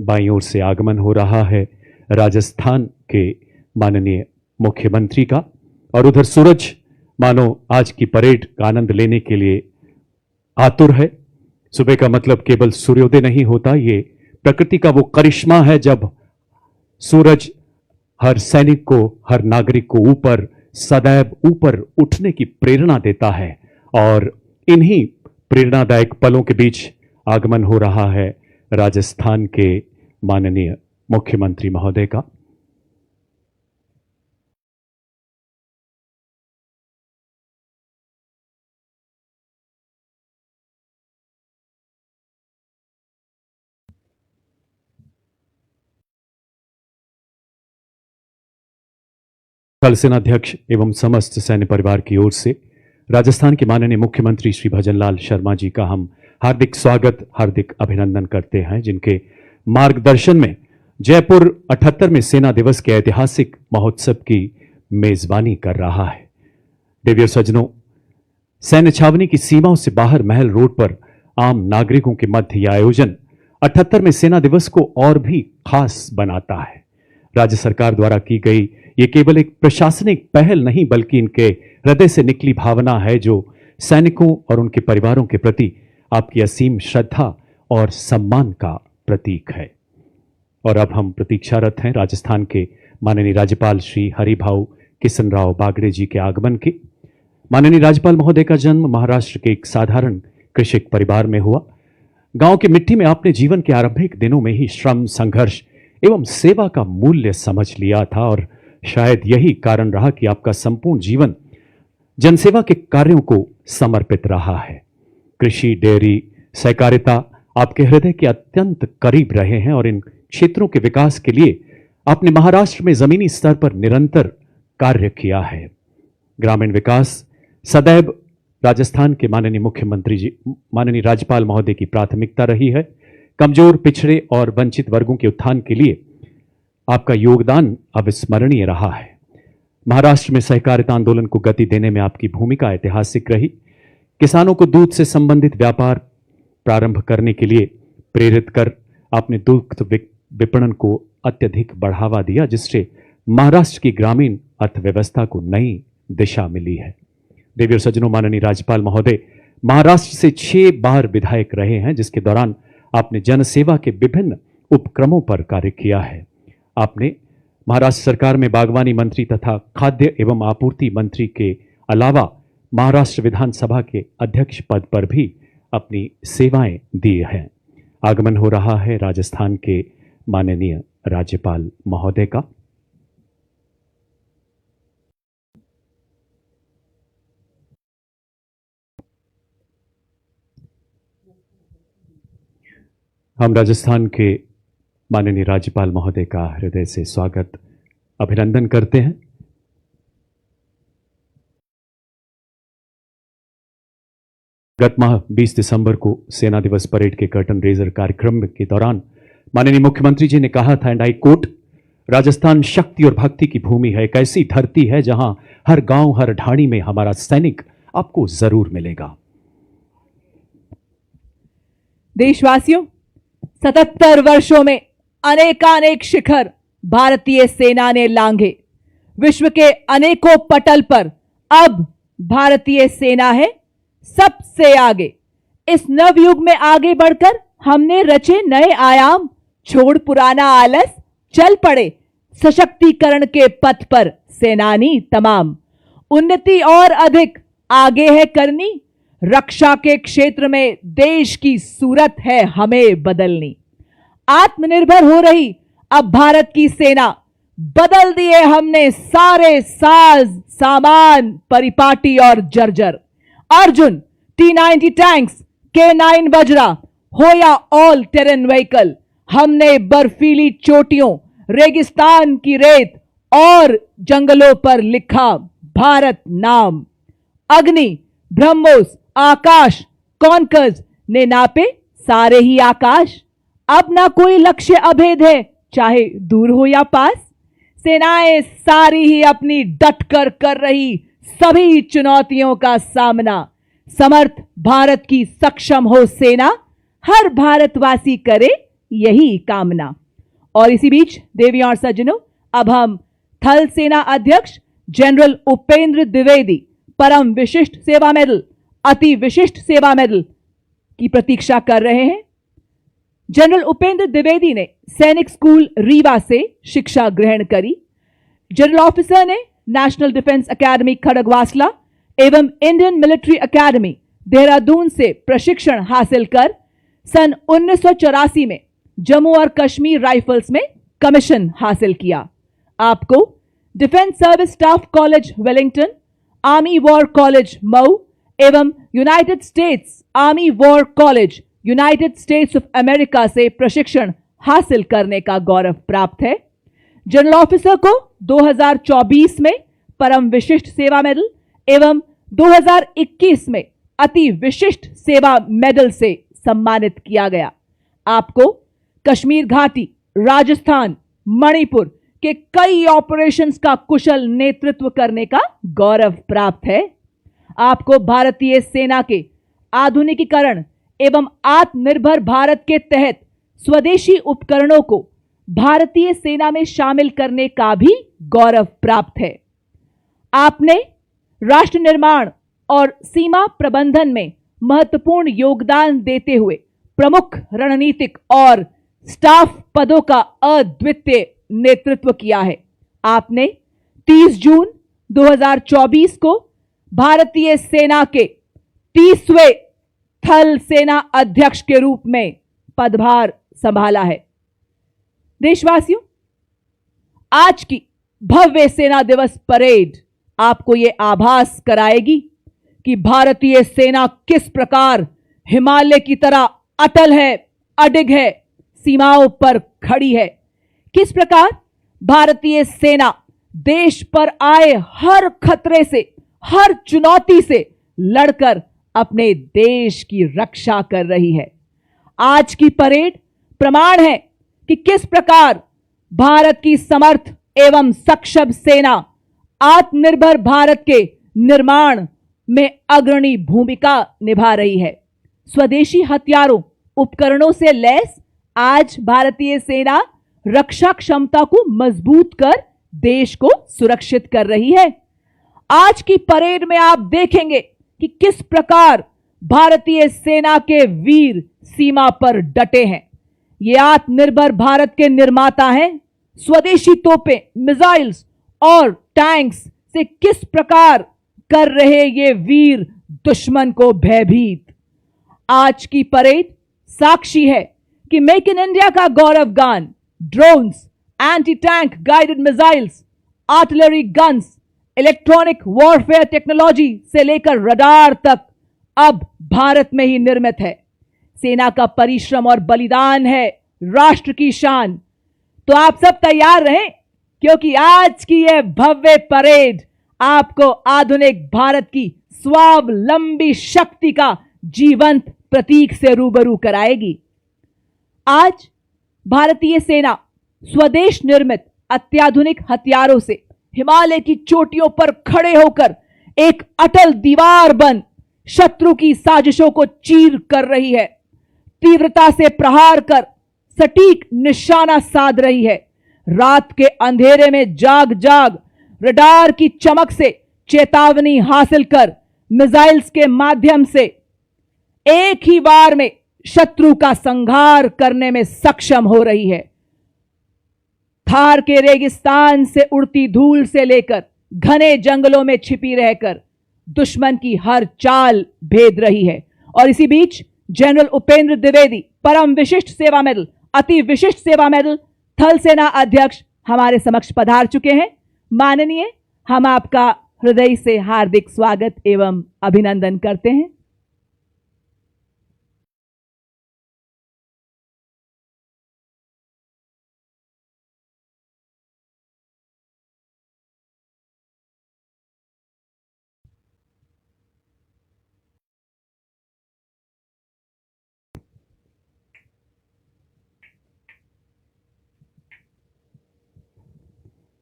बाईं ओर से आगमन हो रहा है राजस्थान के माननीय मुख्यमंत्री का, और उधर सूरज मानो आज की परेड का आनंद लेने के लिए आतुर है। सुबह का मतलब केवल सूर्योदय नहीं होता, ये प्रकृति का वो करिश्मा है जब सूरज हर सैनिक को, हर नागरिक को ऊपर, सदैव ऊपर उठने की प्रेरणा देता है। और इन्हीं प्रेरणादायक पलों के बीच आगमन हो रहा है राजस्थान के माननीय मुख्यमंत्री महोदय का। थल सेनाध्यक्ष एवं समस्त सैन्य परिवार की ओर से राजस्थान के माननीय मुख्यमंत्री श्री भजनलाल शर्मा जी का हम हार्दिक स्वागत, हार्दिक अभिनंदन करते हैं, जिनके मार्गदर्शन में जयपुर 78वें सेना दिवस के ऐतिहासिक महोत्सव की मेजबानी कर रहा है। देवियों सज्जनों, सैन्य छावनी की सीमाओं से बाहर महल रोड पर आम नागरिकों के मध्य यह आयोजन 78वें सेना दिवस को और भी खास बनाता है। राज्य सरकार द्वारा की गई ये केवल एक प्रशासनिक पहल नहीं, बल्कि इनके हृदय से निकली भावना है जो सैनिकों और उनके परिवारों के प्रति आपकी असीम श्रद्धा और सम्मान का प्रतीक है। और अब हम प्रतीक्षारत हैं राजस्थान के माननीय राज्यपाल श्री हरिभाऊ किसनराव बागड़े जी के आगमन के। माननीय राज्यपाल महोदय का जन्म महाराष्ट्र के एक साधारण कृषक परिवार में हुआ। गांव की मिट्टी में आपने जीवन के आरंभिक दिनों में ही श्रम, संघर्ष एवं सेवा का मूल्य समझ लिया था, और शायद यही कारण रहा कि आपका संपूर्ण जीवन जनसेवा के कार्यों को समर्पित रहा है। कृषि, डेयरी, सहकारिता आपके हृदय के अत्यंत करीब रहे हैं, और इन क्षेत्रों के विकास के लिए आपने महाराष्ट्र में जमीनी स्तर पर निरंतर कार्य किया है। ग्रामीण विकास सदैव राजस्थान के माननीय मुख्यमंत्री जी, माननीय राज्यपाल महोदय की प्राथमिकता रही है। कमजोर, पिछड़े और वंचित वर्गों के उत्थान के लिए आपका योगदान अविस्मरणीय रहा है। महाराष्ट्र में सहकारिता आंदोलन को गति देने में आपकी भूमिका ऐतिहासिक रही। किसानों को दूध से संबंधित व्यापार प्रारंभ करने के लिए प्रेरित कर आपने दुग्ध विपणन को अत्यधिक बढ़ावा दिया, जिससे महाराष्ट्र की ग्रामीण अर्थव्यवस्था को नई दिशा मिली है। देवियों सज्जनों, माननीय राज्यपाल महोदय महाराष्ट्र से 6 बार विधायक रहे हैं, जिसके दौरान आपने जनसेवा के विभिन्न उपक्रमों पर कार्य किया है। आपने महाराष्ट्र सरकार में बागवानी मंत्री तथा खाद्य एवं आपूर्ति मंत्री के अलावा महाराष्ट्र विधानसभा के अध्यक्ष पद पर भी अपनी सेवाएं दी हैं। आगमन हो रहा है राजस्थान के माननीय राज्यपाल महोदय का। हम राजस्थान के माननीय राज्यपाल महोदय का हृदय से स्वागत, अभिनंदन करते हैं। गत माह 20 दिसंबर को सेना दिवस परेड के कर्टन रेजर कार्यक्रम के दौरान माननीय मुख्यमंत्री जी ने कहा था, एंड आई कोट, राजस्थान शक्ति और भक्ति की भूमि है, एक ऐसी धरती है जहां हर गांव, हर ढाणी में हमारा सैनिक आपको जरूर मिलेगा। देशवासियों, 77 वर्षों में अनेकानेक शिखर भारतीय सेना ने लांघे। विश्व के अनेकों पटल पर अब भारतीय सेना है सबसे आगे। इस नवयुग में आगे बढ़कर हमने रचे नए आयाम, छोड़ पुराना आलस, चल पड़े सशक्तिकरण के पथ पर सेनानी तमाम। उन्नति और अधिक आगे है करनी, रक्षा के क्षेत्र में देश की सूरत है हमें बदलनी। आत्मनिर्भर हो रही अब भारत की सेना, बदल दिए हमने सारे साज सामान, परिपाटी और जर्जर। Arjun, T90 tanks, K9 Vajra हो या ऑल टेरेन व्हीकल, हमने बर्फीली चोटियों, रेगिस्तान की रेत और जंगलों पर लिखा भारत नाम। अग्नि, ब्रह्मोस, आकाश, कॉन्कर्स ने नापे सारे ही आकाश। अब ना कोई लक्ष्य अभेद है, चाहे दूर हो या पास। सेनाएं सारी ही अपनी डटकर कर रही सभी चुनौतियों का सामना। समर्थ भारत की सक्षम हो सेना, हर भारतवासी करे यही कामना। और इसी बीच देवी और सज्जनों, अब हम थल सेना अध्यक्ष जनरल उपेंद्र द्विवेदी परम विशिष्ट सेवा मेडल, अति विशिष्ट सेवा मेडल की प्रतीक्षा कर रहे हैं। जनरल उपेंद्र द्विवेदी ने सैनिक स्कूल रीवा से शिक्षा ग्रहण करी। जनरल ऑफिसर ने नेशनल डिफेंस एकेडमी खड़गवासला एवं इंडियन मिलिट्री एकेडमी देहरादून से प्रशिक्षण हासिल कर सन 1984 में जम्मू और कश्मीर राइफल्स में कमीशन हासिल किया। आपको defence service staff college Wellington, army war college Mhow एवं United States army war college United States of America से प्रशिक्षण हासिल करने का गौरव प्राप्त है। जनरल ऑफिसर को 2024 में परम विशिष्ट सेवा मेडल एवं 2021 में अति विशिष्ट सेवा मेडल से सम्मानित किया गया। आपको कश्मीर घाटी, राजस्थान, मणिपुर के कई ऑपरेशंस का कुशल नेतृत्व करने का गौरव प्राप्त है। आपको भारतीय सेना के आधुनिकीकरण एवं आत्मनिर्भर भारत के तहत स्वदेशी उपकरणों को भारतीय सेना में शामिल करने का भी गौरव प्राप्त है। आपने राष्ट्र निर्माण और सीमा प्रबंधन में महत्वपूर्ण योगदान देते हुए प्रमुख रणनीतिक और स्टाफ पदों का अद्वितीय नेतृत्व किया है। आपने 30 जून 2024 को भारतीय सेना के 30वें थल सेना अध्यक्ष के रूप में पदभार संभाला है। देशवासियों, आज की भव्य सेना दिवस परेड आपको यह आभास कराएगी कि भारतीय सेना किस प्रकार हिमालय की तरह अटल है, अडिग है, सीमाओं पर खड़ी है। किस प्रकार भारतीय सेना देश पर आए हर खतरे से, हर चुनौती से लड़कर अपने देश की रक्षा कर रही है। आज की परेड प्रमाण है कि किस प्रकार भारत की समर्थ एवं सक्षम सेना आत्मनिर्भर भारत के निर्माण में अग्रणी भूमिका निभा रही है। स्वदेशी हथियारों, उपकरणों से लैस आज भारतीय सेना रक्षा क्षमता को मजबूत कर देश को सुरक्षित कर रही है। आज की परेड में आप देखेंगे कि किस प्रकार भारतीय सेना के वीर सीमा पर डटे हैं। ये आत्मनिर्भर भारत के निर्माता हैं। स्वदेशी तोपें, मिसाइल्स और टैंक्स से किस प्रकार कर रहे ये वीर दुश्मन को भयभीत। आज की परेड साक्षी है कि मेक इन इंडिया का गौरव गान drones, anti tank guided missiles, artillery guns, electronic warfare technology से लेकर रडार तक अब भारत में ही निर्मित है। सेना का परिश्रम और बलिदान है राष्ट्र की शान। तो आप सब तैयार रहें, क्योंकि आज की यह भव्य परेड आपको आधुनिक भारत की स्वावलंबी शक्ति का जीवंत प्रतीक से रूबरू कराएगी। आज भारतीय सेना स्वदेश निर्मित अत्याधुनिक हथियारों से हिमालय की चोटियों पर खड़े होकर एक अटल दीवार बन शत्रु की साजिशों को चीर कर रही है। तीव्रता से प्रहार कर सटीक निशाना साध रही है। रात के अंधेरे में जाग जाग रडार की चमक से चेतावनी हासिल कर मिसाइल्स के माध्यम से एक ही बार में शत्रु का संहार करने में सक्षम हो रही है। थार के रेगिस्तान से उड़ती धूल से लेकर घने जंगलों में छिपी रहकर दुश्मन की हर चाल भेद रही है। और इसी बीच जनरल उपेंद्र द्विवेदी परम विशिष्ट सेवा मेडल, अति विशिष्ट सेवा मेडल थल सेना अध्यक्ष हमारे समक्ष पधार चुके हैं। माननीय, हम आपका हृदय से हार्दिक स्वागत एवं अभिनंदन करते हैं।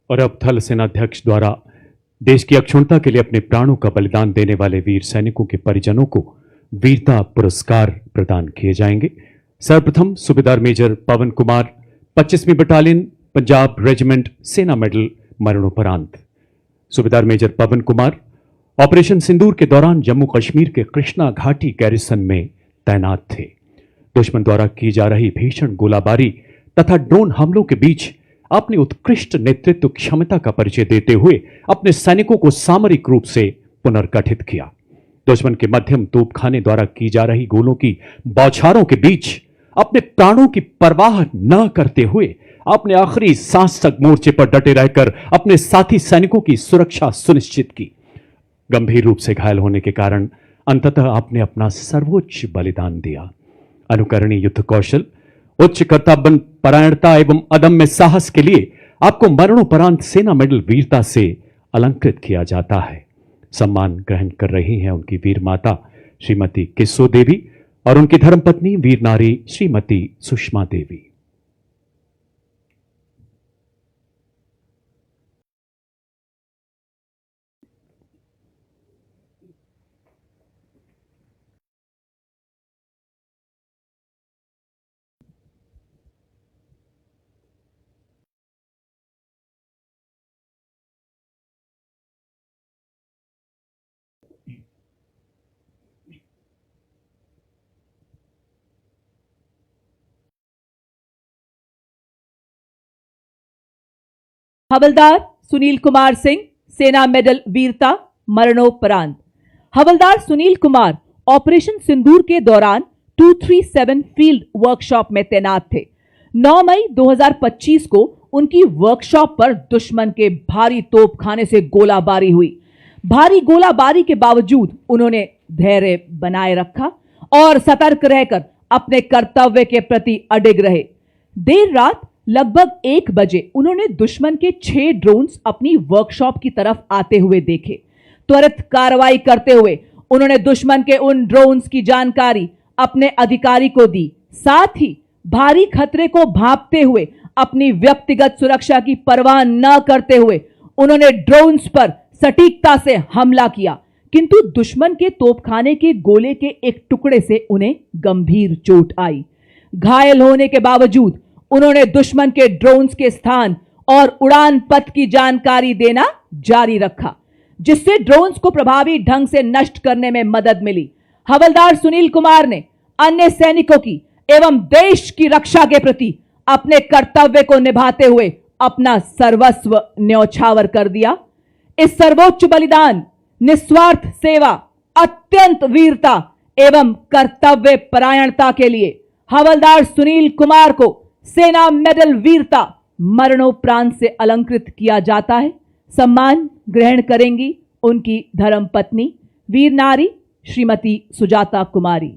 और अब थल सेनाध्यक्ष द्वारा देश की अक्षुण्णता के लिए अपने प्राणों का बलिदान देने वाले वीर सैनिकों के परिजनों को वीरता पुरस्कार प्रदान किए जाएंगे। सर्वप्रथम सूबेदार मेजर पवन कुमार, 25वीं बटालियन पंजाब रेजिमेंट, सेना मेडल मरणोपरांत। सूबेदार मेजर पवन कुमार ऑपरेशन सिंदूर के दौरान जम्मू कश्मीर के कृष्णा घाटी गैरिसन में तैनात थे। दुश्मन द्वारा की जा रही भीषण गोलाबारी तथा ड्रोन हमलों के बीच अपनी उत्कृष्ट नेतृत्व क्षमता का परिचय देते हुए अपने सैनिकों को सामरिक रूप से पुनर्गठित किया। दुश्मन के मध्यम तोपखाने द्वारा की जा रही गोलों की बौछारों के बीच अपने प्राणों की परवाह न करते हुए अपने आखिरी सांस तक मोर्चे पर डटे रहकर अपने साथी सैनिकों की सुरक्षा सुनिश्चित की। गंभीर रूप से घायल होने के कारण अंततः आपने अपना सर्वोच्च बलिदान दिया। अनुकरणीय युद्ध कौशल, उच्च कर्तव्य परायणता एवं अदम्य साहस के लिए आपको मरणोपरांत सेना मेडल वीरता से अलंकृत किया जाता है। सम्मान ग्रहण कर रही हैं उनकी वीर माता श्रीमती किस्सो देवी और उनकी धर्मपत्नी वीर नारी श्रीमती सुषमा देवी। हवलदार सुनील कुमार सिंह, सेना मेडल वीरता मरणोपरांत। हवलदार सुनील कुमार ऑपरेशन सिंदूर के दौरान 237 फील्ड वर्कशॉप में तैनात थे। 9 मई 2025 को उनकी वर्कशॉप पर दुश्मन के भारी तोपखाने से गोलाबारी हुई। भारी गोलाबारी के बावजूद उन्होंने धैर्य बनाए रखा और सतर्क रहकर अपने कर्तव्य के प्रति अडिग रहे। देर रात लगभग 1 बजे उन्होंने दुश्मन के 6 ड्रोन्स अपनी वर्कशॉप की तरफ आते हुए देखे। त्वरित कार्रवाई करते हुए उन्होंने दुश्मन के उन ड्रोन्स की जानकारी अपने अधिकारी को दी। साथ ही भारी खतरे को भांपते हुए अपनी व्यक्तिगत सुरक्षा की परवाह न करते हुए उन्होंने ड्रोन्स पर सटीकता से हमला किया, किंतु दुश्मन के तोपखाने के गोले के एक टुकड़े से उन्हें गंभीर चोट आई। घायल होने के बावजूद उन्होंने दुश्मन के ड्रोन्स के स्थान और उड़ान पथ की जानकारी देना जारी रखा, जिससे ड्रोन्स को प्रभावी ढंग से नष्ट करने में मदद मिली। हवलदार सुनील कुमार ने अन्य सैनिकों की एवं देश की रक्षा के प्रति अपने कर्तव्य को निभाते हुए अपना सर्वस्व न्यौछावर कर दिया। इस सर्वोच्च बलिदान, निस्वार्थ सेवा, अत्यंत वीरता एवं कर्तव्य परायणता के लिए हवलदार सुनील कुमार को सेना मेडल वीरता मरणोपरांत से अलंकृत किया जाता है। सम्मान ग्रहण करेंगी उनकी धर्मपत्नी वीर नारी श्रीमती सुजाता कुमारी।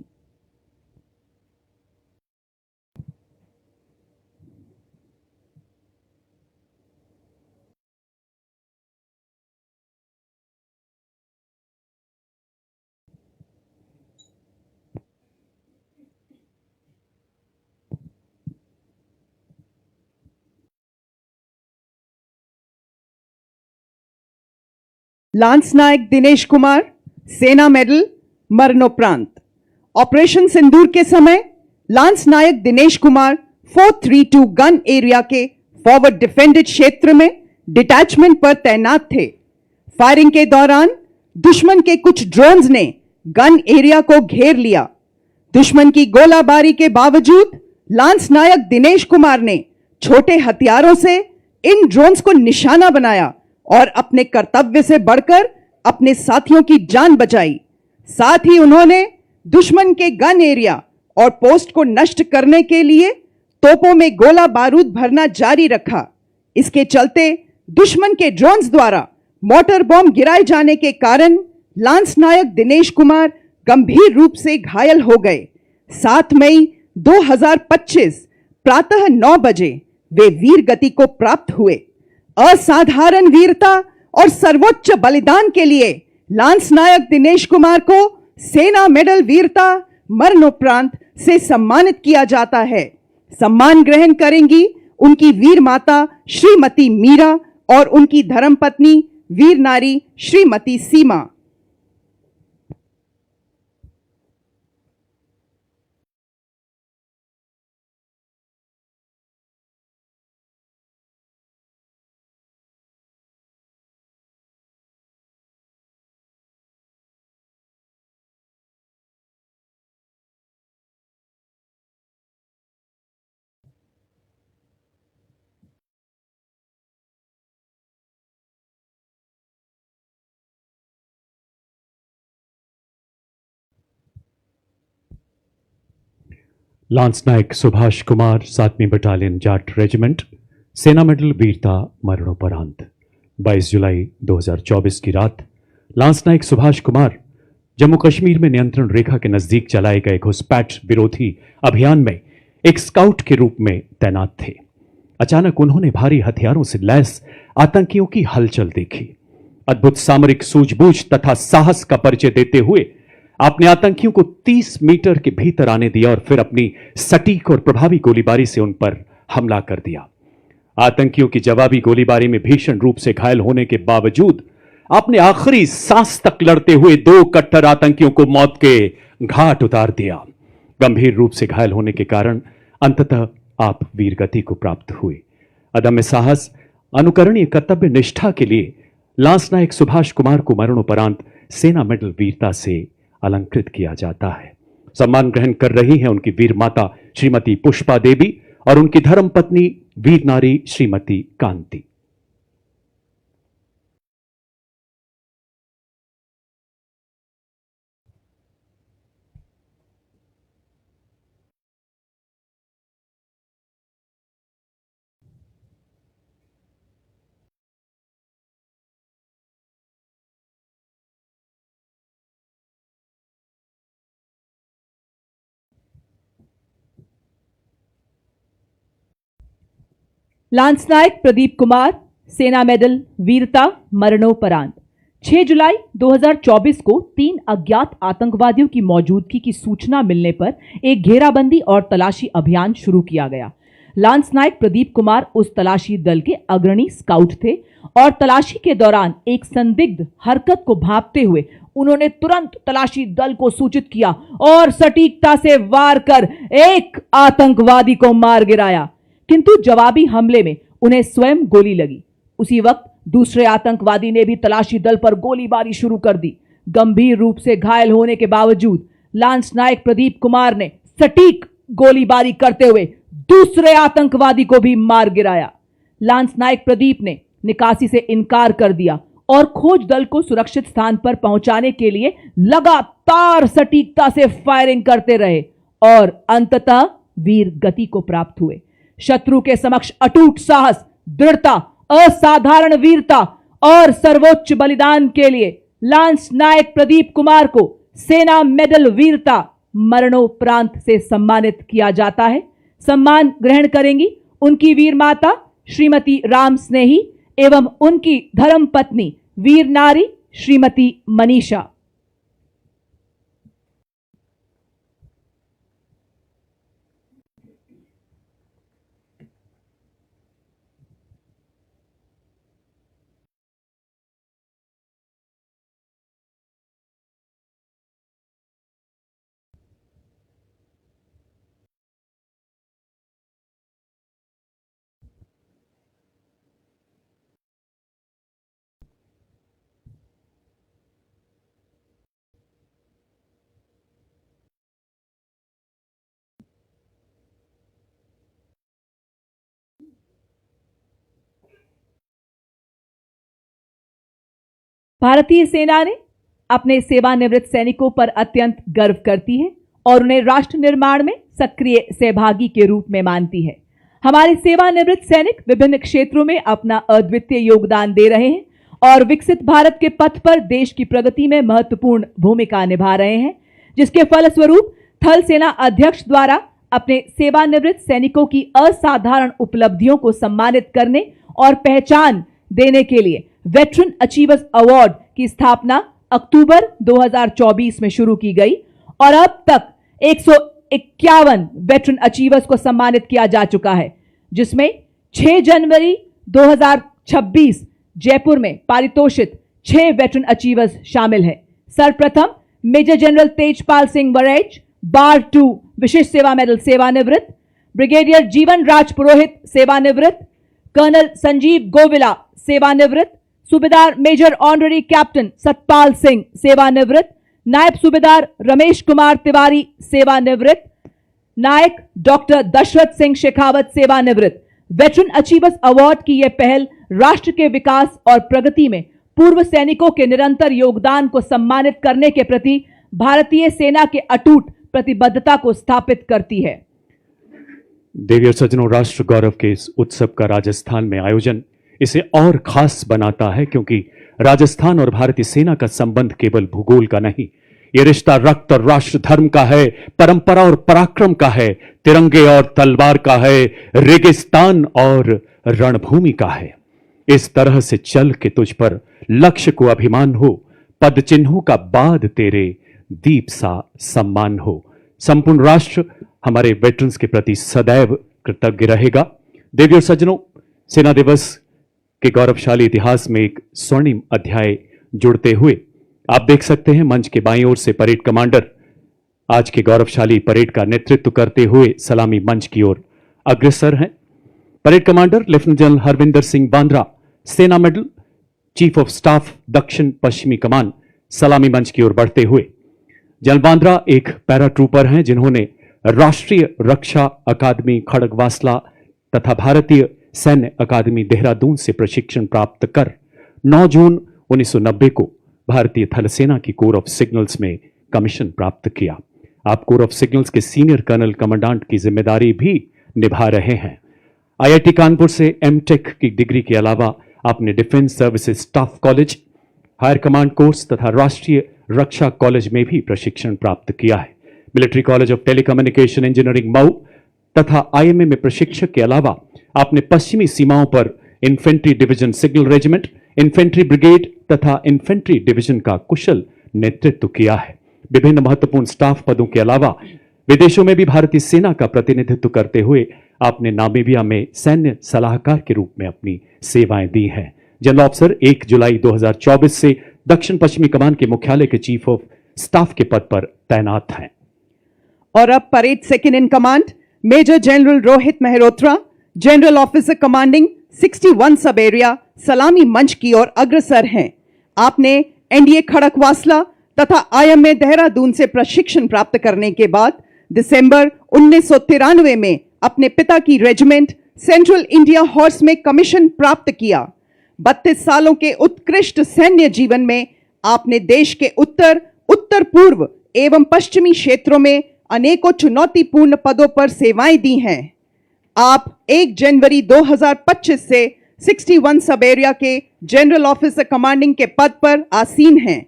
लांस नायक दिनेश कुमार, सेना मेडल मरणोपरांत। ऑपरेशन सिंदूर के समय लांस नायक दिनेश कुमार 432 गन एरिया के फॉरवर्ड डिफेंडेड क्षेत्र में डिटैचमेंट पर तैनात थे। फायरिंग के दौरान दुश्मन के कुछ ड्रोन्स ने गन एरिया को घेर लिया। दुश्मन की गोलाबारी के बावजूद लांस नायक दिनेश कुमार ने छोटे हथियारों से इन ड्रोन्स को निशाना बनाया और अपने कर्तव्य से बढ़कर अपने साथियों की जान बचाई। साथ ही उन्होंने दुश्मन के गन एरिया और पोस्ट को नष्ट करने के लिए तोपों में गोला बारूद भरना जारी रखा। इसके चलते दुश्मन के ड्रोन्स द्वारा मोटर बॉम्ब गिराए जाने के कारण लांस नायक दिनेश कुमार गंभीर रूप से घायल हो गए। 7 मई 2025 प्रातः 9 बजे वे वीर गति को प्राप्त हुए। असाधारण वीरता और सर्वोच्च बलिदान के लिए लांस नायक दिनेश कुमार को सेना मेडल वीरता मरणोपरांत से सम्मानित किया जाता है। सम्मान ग्रहण करेंगी उनकी वीर माता श्रीमती मीरा और उनकी धर्मपत्नी वीर नारी श्रीमती सीमा। लांस नायक सुभाष कुमार 7वीं बटालियन जाट रेजिमेंट, सेना मेडल वीरता मरणोपरांत। 22 जुलाई 2024 की रात लांस नायक सुभाष कुमार जम्मू कश्मीर में नियंत्रण रेखा के नजदीक चलाए गए घुसपैठ विरोधी अभियान में एक स्काउट के रूप में तैनात थे। अचानक उन्होंने भारी हथियारों से लैस आतंकियों की हलचल देखी। अद्भुत सामरिक सूझबूझ तथा साहस का परिचय देते हुए आपने आतंकियों को 30 मीटर के भीतर आने दिया और फिर अपनी सटीक और प्रभावी गोलीबारी से उन पर हमला कर दिया। आतंकियों की जवाबी गोलीबारी में भीषण रूप से घायल होने के बावजूद आपने आखिरी सांस तक लड़ते हुए 2 कट्टर आतंकियों को मौत के घाट उतार दिया। गंभीर रूप से घायल होने के कारण अंततः आप वीरगति को प्राप्त हुए। अदम्य साहस, अनुकरणीय कर्तव्य निष्ठा के लिए लांस नायक सुभाष कुमार को मरणोपरांत सेना मेडल वीरता से अलंकृत किया जाता है। सम्मान ग्रहण कर रही हैं उनकी वीर माता श्रीमती पुष्पा देवी और उनकी धर्म पत्नी वीर नारी श्रीमती कांति। लांस नायक प्रदीप कुमार, सेना मेडल वीरता मरणोपरांत। 6 जुलाई 2024 को 3 अज्ञात आतंकवादियों की मौजूदगी की सूचना मिलने पर एक घेराबंदी और तलाशी अभियान शुरू किया गया। लांस नायक प्रदीप कुमार उस तलाशी दल के अग्रणी स्काउट थे और तलाशी के दौरान एक संदिग्ध हरकत को भांपते हुए उन्होंने तुरंत तलाशी दल को सूचित किया और सटीकता से वार कर एक आतंकवादी को मार गिराया, किंतु जवाबी हमले में उन्हें स्वयं गोली लगी। उसी वक्त दूसरे आतंकवादी ने भी तलाशी दल पर गोलीबारी शुरू कर दी। गंभीर रूप से घायल होने के बावजूद लांस नायक प्रदीप कुमार ने सटीक गोलीबारी करते हुए दूसरे आतंकवादी को भी मार गिराया। लांस नायक प्रदीप ने निकासी से इनकार कर दिया और खोज दल को सुरक्षित स्थान पर पहुंचाने के लिए लगातार सटीकता से फायरिंग करते रहे और अंततः वीर गति को प्राप्त हुए। शत्रु के समक्ष अटूट साहस, दृढ़ता, असाधारण वीरता और सर्वोच्च बलिदान के लिए लांस नायक प्रदीप कुमार को सेना मेडल वीरता मरणोपरांत से सम्मानित किया जाता है। सम्मान ग्रहण करेंगी उनकी वीर माता श्रीमती राम स्नेही एवं उनकी धर्म पत्नी वीर नारी श्रीमती मनीषा। भारतीय सेना ने अपने सेवानिवृत्त सैनिकों पर अत्यंत गर्व करती है और उन्हें राष्ट्र निर्माण में सक्रिय सहभागी के रूप में मानती है। हमारे सेवानिवृत्त सैनिक विभिन्न क्षेत्रों में अपना अद्वितीय योगदान दे रहे हैं और विकसित भारत के पथ पर देश की प्रगति में महत्वपूर्ण भूमिका निभा रहे हैं, जिसके फलस्वरूप थल सेना अध्यक्ष द्वारा अपने सेवानिवृत्त सैनिकों की असाधारण उपलब्धियों को सम्मानित करने और पहचान देने के लिए वेटरन अचीवर्स अवार्ड की स्थापना अक्टूबर 2024 में शुरू की गई और अब तक 151 वेटरन अचीवर्स को सम्मानित किया जा चुका है, जिसमें 6 जनवरी 2026 जयपुर में पारितोषित 6 वेटरन अचीवर्स शामिल हैं। सर्वप्रथम मेजर जनरल तेजपाल सिंह वरेच, बार 2 विशिष्ट सेवा मेडल सेवानिवृत्त, ब्रिगेडियर जीवन राज पुरोहित सेवानिवृत्त, कर्नल संजीव गोविला सेवानिवृत्त, subedar major honorary captain Satpal Singh सेवानिवृत्त, नायब सूबेदार रमेश कुमार तिवारी सेवानिवृत्त, नायक डॉक्टर दशरथ सिंह शेखावत सेवानिवृत्त। वेटरन अचीवर्स अवार्ड की यह पहल राष्ट्र के विकास और प्रगति में पूर्व सैनिकों के निरंतर योगदान को सम्मानित करने के प्रति भारतीय सेना के अटूट प्रतिबद्धता को स्थापित करती है। देवी और सज्जनों, राष्ट्र गौरव के इस उत्सव का राजस्थान में आयोजन इसे और खास बनाता है, क्योंकि राजस्थान और भारतीय सेना का संबंध केवल भूगोल का नहीं, ये रिश्ता रक्त और राष्ट्र धर्म का है, परंपरा और पराक्रम का है, तिरंगे और तलवार का है, रेगिस्तान और रणभूमि का है। इस तरह से चल के तुझ पर लक्ष्य को अभिमान हो, पद चिन्हों का बाद तेरे दीप सा सम्मान हो। संपूर्ण राष्ट्र हमारे वेटरन्स के प्रति सदैव कृतज्ञ रहेगा। देवी और सज्जनों, सेना दिवस के गौरवशाली इतिहास में एक स्वर्णिम अध्याय जुड़ते हुए आप देख सकते हैं मंच के बाईं ओर से परेड कमांडर आज के गौरवशाली परेड का नेतृत्व करते हुए सलामी मंच की ओर अग्रसर हैं। Parade commander lieutenant general Harvinder Singh Bandra, सेना मेडल, चीफ ऑफ स्टाफ दक्षिण पश्चिमी कमान, सलामी मंच की ओर बढ़ते हुए। जनरल बांद्रा एक पैरा ट्रूपर हैं जिन्होंने राष्ट्रीय रक्षा अकादमी खड़गवासला तथा भारतीय सैन्य अकादमी देहरादून से प्रशिक्षण प्राप्त कर 9 जून 1990 को भारतीय थल सेना की कोर ऑफ सिग्नल्स में कमीशन प्राप्त किया। आप कोर ऑफ सिग्नल्स के सीनियर कर्नल कमांडेंट की जिम्मेदारी भी निभा रहे हैं। आईआईटी कानपुर से एमटेक की डिग्री के अलावा आपने defence services staff college, higher command course तथा राष्ट्रीय रक्षा कॉलेज में भी प्रशिक्षण प्राप्त किया है। Military college of telecommunication engineering Mau तथा आईएमए में प्रशिक्षक के अलावा आपने पश्चिमी सीमाओं पर infantry division signal regiment, infantry brigade तथा इन्फेंट्री डिवीजन का कुशल नेतृत्व किया है। विभिन्न महत्वपूर्ण स्टाफ पदों के अलावा विदेशों में भी भारतीय सेना का प्रतिनिधित्व करते हुए आपने नामीबिया में सैन्य सलाहकार के रूप में अपनी सेवाएं दी हैं। जनरल ऑफिसर 1 जुलाई 2024 से दक्षिण पश्चिमी कमान के मुख्यालय के चीफ ऑफ स्टाफ के पद पर तैनात हैं। और अब parade second in command major general Rohit Mehrotra, general officer commanding 61 sub area, सलामी मंच की ओर अग्रसर हैं। आपने एनडीए खड़गवासला तथा आईएमए देहरादून से प्रशिक्षण प्राप्त करने के बाद दिसंबर 1993 में अपने पिता की रेजिमेंट सेंट्रल इंडिया हॉर्स में कमीशन प्राप्त किया। 32 सालों के उत्कृष्ट सैन्य जीवन में आपने देश के उत्तर, उत्तर पूर्व एवं पश्चिमी क्षेत्रों में अनेकों चुनौतीपूर्ण पदों पर सेवाएं दी हैं। आप 1 जनवरी 2025 से 61 सब एरिया के जनरल ऑफिसर कमांडिंग के पद पर आसीन हैं।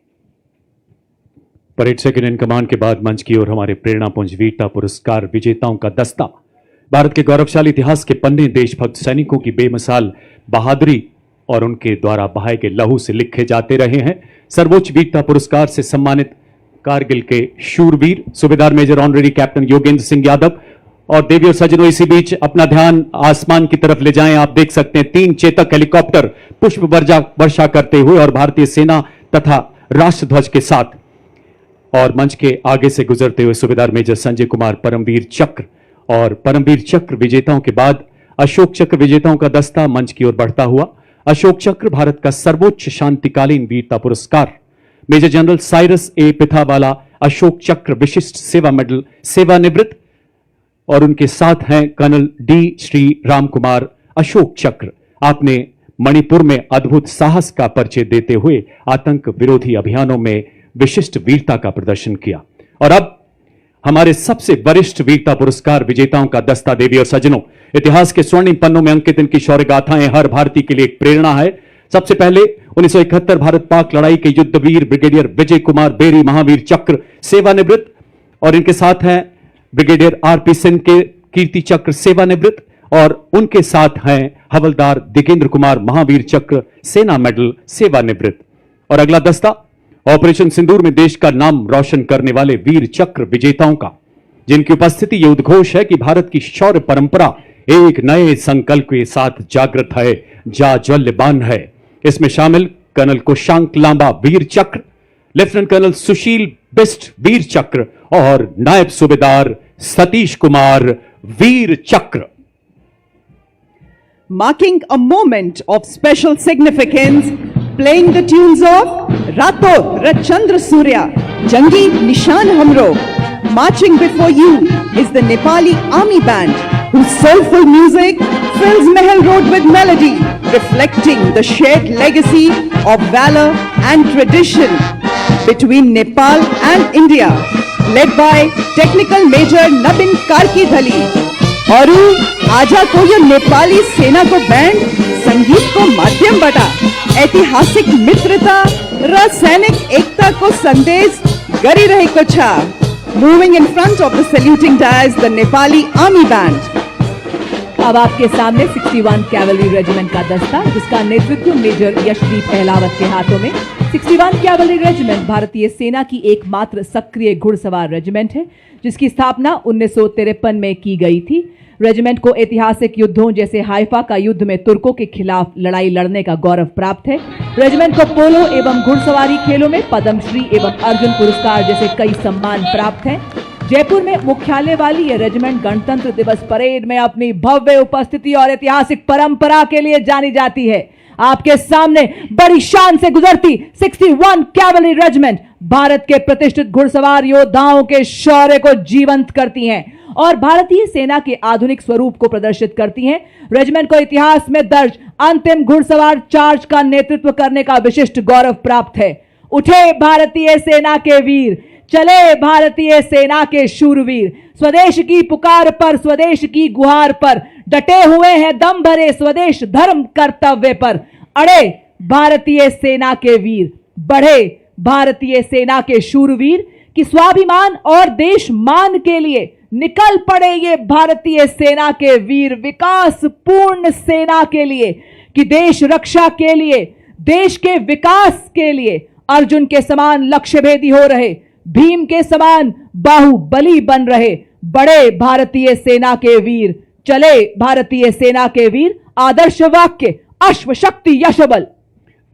परेड सेकंड इन कमांड के बाद मंच की ओर हमारे प्रेरणापुंज वीरता पुरस्कार विजेताओं का दस्ता। भारत के गौरवशाली इतिहास के पन्ने देशभक्त सैनिकों की बेमिसाल बहादुरी और उनके द्वारा बहाए गए लहू से लिखे जाते रहे हैं। सर्वोच्च वीरता पुरस्कार से सम्मानित कारगिल के शूरवीर subedar major honorary captain Yogendra Singh Yadav. और देवी और सज्जनों, इसी बीच अपना ध्यान आसमान की तरफ ले जाएं। आप देख सकते हैं 3 चेतक हेलीकॉप्टर पुष्प वर्षा करते हुए और भारतीय सेना तथा राष्ट्रध्वज के साथ, और मंच के आगे से गुजरते हुए सूबेदार मेजर संजय कुमार परमवीर चक्र। और परमवीर चक्र विजेताओं के बाद अशोक चक्र विजेताओं का दस्ता मंच की ओर बढ़ता हुआ। अशोक चक्र भारत का सर्वोच्च शांतिकालीन वीरता पुरस्कार। मेजर जनरल साइरस ए पिथावाला अशोक चक्र विशिष्ट सेवा मेडल सेवानिवृत्त, और उनके साथ हैं कर्नल डी श्री राम कुमार अशोक चक्र। आपने मणिपुर में अद्भुत साहस का परिचय देते हुए आतंक विरोधी अभियानों में विशिष्ट वीरता का प्रदर्शन किया। और अब हमारे सबसे वरिष्ठ वीरता पुरस्कार विजेताओं का दस्ता। देवी और सज्जनों, इतिहास के स्वर्णिम पन्नों में अंकित इनकी शौर्य गाथाएं हर भारतीय के लिए एक प्रेरणा है। सबसे पहले 1971 भारत पाक लड़ाई के युद्धवीर ब्रिगेडियर विजय कुमार बेरी महावीर चक्र सेवानिवृत्त, और इनके साथ हैं ब्रिगेडियर आरपी सिंह के कीर्ति चक्र सेवानिवृत्त, और उनके साथ हैं हवलदार दिगेंद्र कुमार महावीर चक्र सेना मेडल सेवानिवृत्त। और अगला दस्ता ऑपरेशन सिंदूर में देश का नाम रोशन करने वाले वीर चक्र विजेताओं का, जिनकी उपस्थिति ये उद्घोष है कि भारत की शौर्य परंपरा एक नए संकल्प के साथ जागृत है, जाज्वल्यमान है। इसमें शामिल कर्नल कुशांक लांबा वीर चक्र, लेफ्टिनेंट कर्नल सुशील बिस्ट वीर चक्र और नायब सूबेदार सतीश कुमार वीर चक्र। Marking a moment of special significance, playing the tunes of Rato Rachandra Surya, Jangi Nishan Hamro. Marching before you is the Nepali Army Band, whose soulful music fills Mahal Road with melody, reflecting the shared legacy of valor and tradition between Nepal and India, led by Technical Major Nabin Karki Dhali. और आजा को यो नेपाली सेना को band संगीत को माध्यम बटा ऐतिहासिक मित्रता र सैनिक एकता को संदेश गरी रहेको छ। Moving in front of the saluting dais the Nepali army band. अब आपके सामने 61 कैवलरी रेजिमेंट का दस्ता, जिसका नेतृत्व मेजर यशदीप अहलावत के हाथों में। 61 कैवलरी रेजिमेंट भारतीय सेना की एकमात्र सक्रिय घुड़सवार रेजिमेंट है, जिसकी स्थापना 1953 में की गई थी। रेजिमेंट को ऐतिहासिक युद्धों जैसे हाइफा का युद्ध में तुर्कों के खिलाफ लड़ाई लड़ने का गौरव प्राप्त है। रेजिमेंट को पोलो एवं घुड़सवारी खेलों में पद्मश्री एवं अर्जुन पुरस्कार जैसे कई सम्मान प्राप्त हैं। जयपुर में मुख्यालय वाली यह रेजिमेंट गणतंत्र दिवस परेड में अपनी भव्य उपस्थिति और ऐतिहासिक परंपरा के लिए जानी जाती है। आपके सामने बड़ी शान से गुजरती 61 कैवलरी रेजिमेंट भारत के प्रतिष्ठित घुड़सवार योद्धाओं के शौर्य को जीवंत करती हैं और भारतीय सेना के आधुनिक स्वरूप को प्रदर्शित करती हैं। रेजिमेंट को इतिहास में दर्ज अंतिम घुड़सवार चार्ज का नेतृत्व करने का विशिष्ट गौरव प्राप्त है। उठे भारतीय सेना के वीर, चले भारतीय सेना के शूरवीर, स्वदेश की पुकार पर, स्वदेश की गुहार पर डटे हुए हैं दम भरे स्वदेश धर्म कर्तव्य पर। अड़े भारतीय सेना के वीर, बढ़े भारतीय सेना के शूरवीर कि स्वाभिमान और देश मान के लिए निकल पड़े ये भारतीय सेना के वीर। विकास पूर्ण सेना के लिए कि देश रक्षा के लिए, देश के विकास के लिए अर्जुन के समान लक्ष्य भेदी हो रहे, भीम के समान बाहुबली बन रहे। बड़े भारतीय सेना के वीर, चले भारतीय सेना के वीर। आदर्श वाक्य अश्व शक्ति यश बल।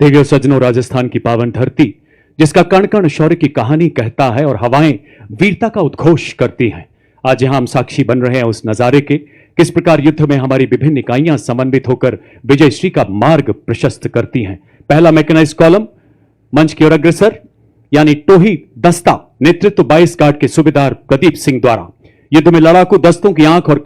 देवियों सज्जनों, राजस्थान की पावन धरती जिसका कण कण शौर्य की कहानी कहता है और हवाएं वीरता का उद्घोष करती हैं। आज यहां हम साक्षी बन रहे हैं उस नजारे के, किस प्रकार युद्ध में हमारी विभिन्न इकाइयां समन्वित होकर विजयश्री का मार्ग प्रशस्त करती हैं। पहला मैकेनाइज्ड कॉलम मंच की ओर अग्रसर, यानी टोही दस्ता, नेतृत्व 22 गार्ड के सूबेदार प्रदीप सिंह द्वारा। युद्ध में लड़ाकू दस्तों की आंख और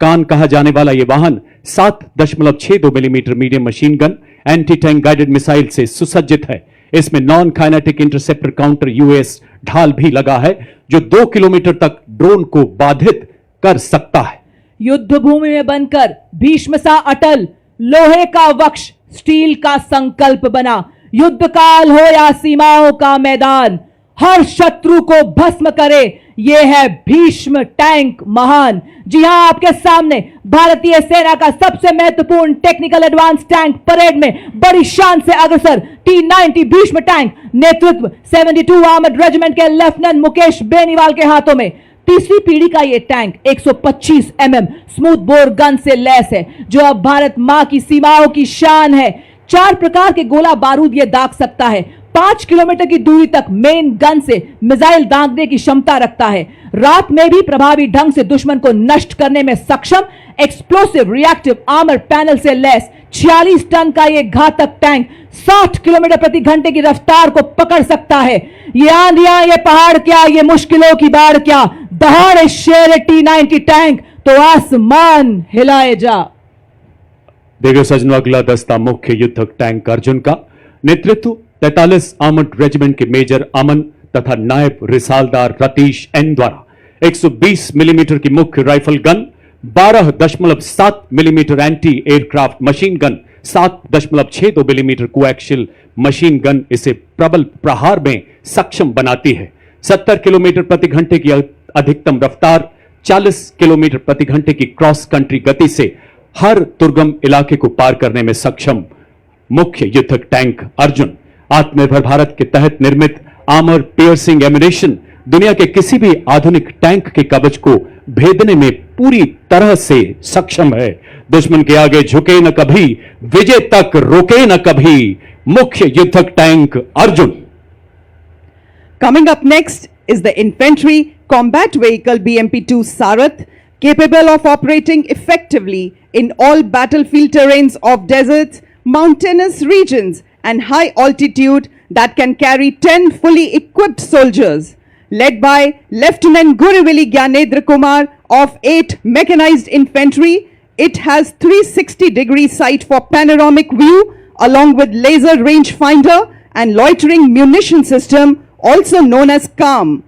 कान कहा जाने वाला यह वाहन 7.62 millimetre medium machine gun anti tank guided missile से सुसज्जित है। इसमें non kinetic interceptor counter US ढाल भी लगा है, जो 2 किलोमीटर तक ड्रोन को बाधित कर सकता है। युद्ध भूमि में बनकर भीष्म सा अटल, लोहे का वक्ष स्टील का संकल्प बना। युद्ध काल हो या सीमाओं का मैदान, हर शत्रु को भस्म करे, यह है भीष्म टैंक महान। जी हां, आपके सामने भारतीय सेना का सबसे महत्वपूर्ण टेक्निकल एडवांस टैंक परेड में बड़ी शान से अग्रसर T90 भीष्म टैंक, नेतृत्व 72 आर्मर्ड रेजिमेंट के लेफ्टिनेंट मुकेश बेनीवाल के हाथों में। तीसरी पीढ़ी का यह tank 125 mm smooth bore gun से लैस है, जो अब भारत मां की सीमाओं की शान है। 4 प्रकार के गोला बारूद यह दाग सकता है। 5 किलोमीटर की दूरी तक मेन गन से मिसाइल दागने की क्षमता रखता है। रात में भी प्रभावी ढंग से दुश्मन को नष्ट करने में सक्षम एक्सप्लोसिव रिएक्टिव आर्मर पैनल से लैस 46 टन का यह घातक टैंक 60 किलोमीटर प्रति घंटे की रफ्तार को पकड़ सकता है। ये आंधियां, ये पहाड़ क्या, ये मुश्किलों की बाढ़ क्या, दहाड़े शेर T90 टैंक तो आसमान हिलाए जा। देवियों सज्जनों, अगला दस्ता मुख्य युद्धक टैंक अर्जुन का, नेतृत्व 43 आर्मर्ड रेजिमेंट के मेजर अमन तथा नायब रिसालदार रतीश एन द्वारा। 120 मिलीमीटर की मुख्य rifle gun, 12.7 millimetre anti aircraft machine gun, 7.62 millimetre coaxial machine gun इसे प्रबल प्रहार में सक्षम बनाती है। 70 किलोमीटर प्रति घंटे की अधिकतम रफ्तार, 40 किलोमीटर प्रति घंटे की क्रॉस कंट्री गति से हर दुर्गम इलाके को पार करने में सक्षम मुख्य युद्धक टैंक अर्जुन। आत्मनिर्भर भारत के तहत निर्मित आर्मर पियर्सिंग एम्यूनेशन दुनिया के किसी भी आधुनिक टैंक के कवच को भेदने में पूरी तरह से सक्षम है। दुश्मन के आगे झुके न कभी, विजय तक रोके न कभी, मुख्य युद्धक tank Arjun. Coming up next is the infantry combat vehicle BMP-2 Sarath, capable of operating effectively in all battlefield terrains of deserts, mountainous regions and high altitude, that can carry 10 fully equipped soldiers. Led by Lieutenant Guruvili Gyanendra Kumar of 8 Mechanized Infantry, it has 360-degree sight for panoramic view along with laser rangefinder and loitering munition system, also known as CARM.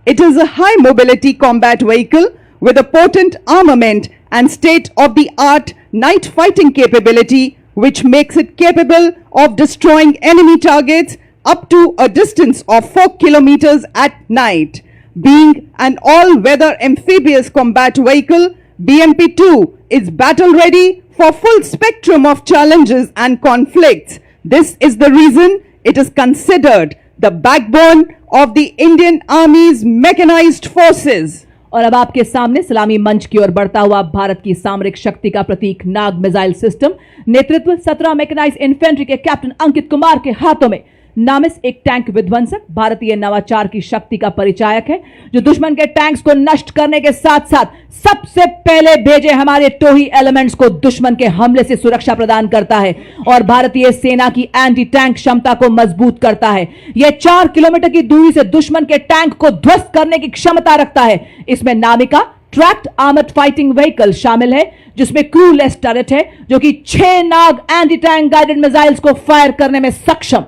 It is a high mobility combat vehicle with a potent armament and state-of-the-art night fighting capability, which makes it capable of destroying enemy targets up to a distance of 4 kilometers at night. Being an all-weather amphibious combat vehicle, BMP-2 is battle-ready for full spectrum of challenges and conflicts. This is the reason it is considered the backbone of the Indian Army's mechanized forces. और अब आपके सामने सलामी मंच की ओर बढ़ता हुआ भारत की सामरिक शक्ति का प्रतीक नाग मिसाइल सिस्टम, नेतृत्व 17 मैकेनाइज्ड इन्फेंट्री के कैप्टन अंकित कुमार के हाथों में। नामिस एक टैंक विध्वंसक भारतीय नवाचार की शक्ति का परिचायक है, जो दुश्मन के टैंक्स को नष्ट करने के साथ साथ सबसे पहले भेजे हमारे टोही एलिमेंट्स को दुश्मन के हमले से सुरक्षा प्रदान करता है और भारतीय सेना की एंटी टैंक क्षमता को मजबूत करता है। यह 4 किलोमीटर की दूरी से दुश्मन के टैंक को ध्वस्त करने की क्षमता रखता है। इसमें नामिका ट्रैक्ड आर्मर्ड फाइटिंग व्हीकल शामिल है, जिसमें क्रूलेस टर्रेट है, जो कि 6 नाग एंटी टैंक गाइडेड मिसाइल्स को फायर करने में सक्षम।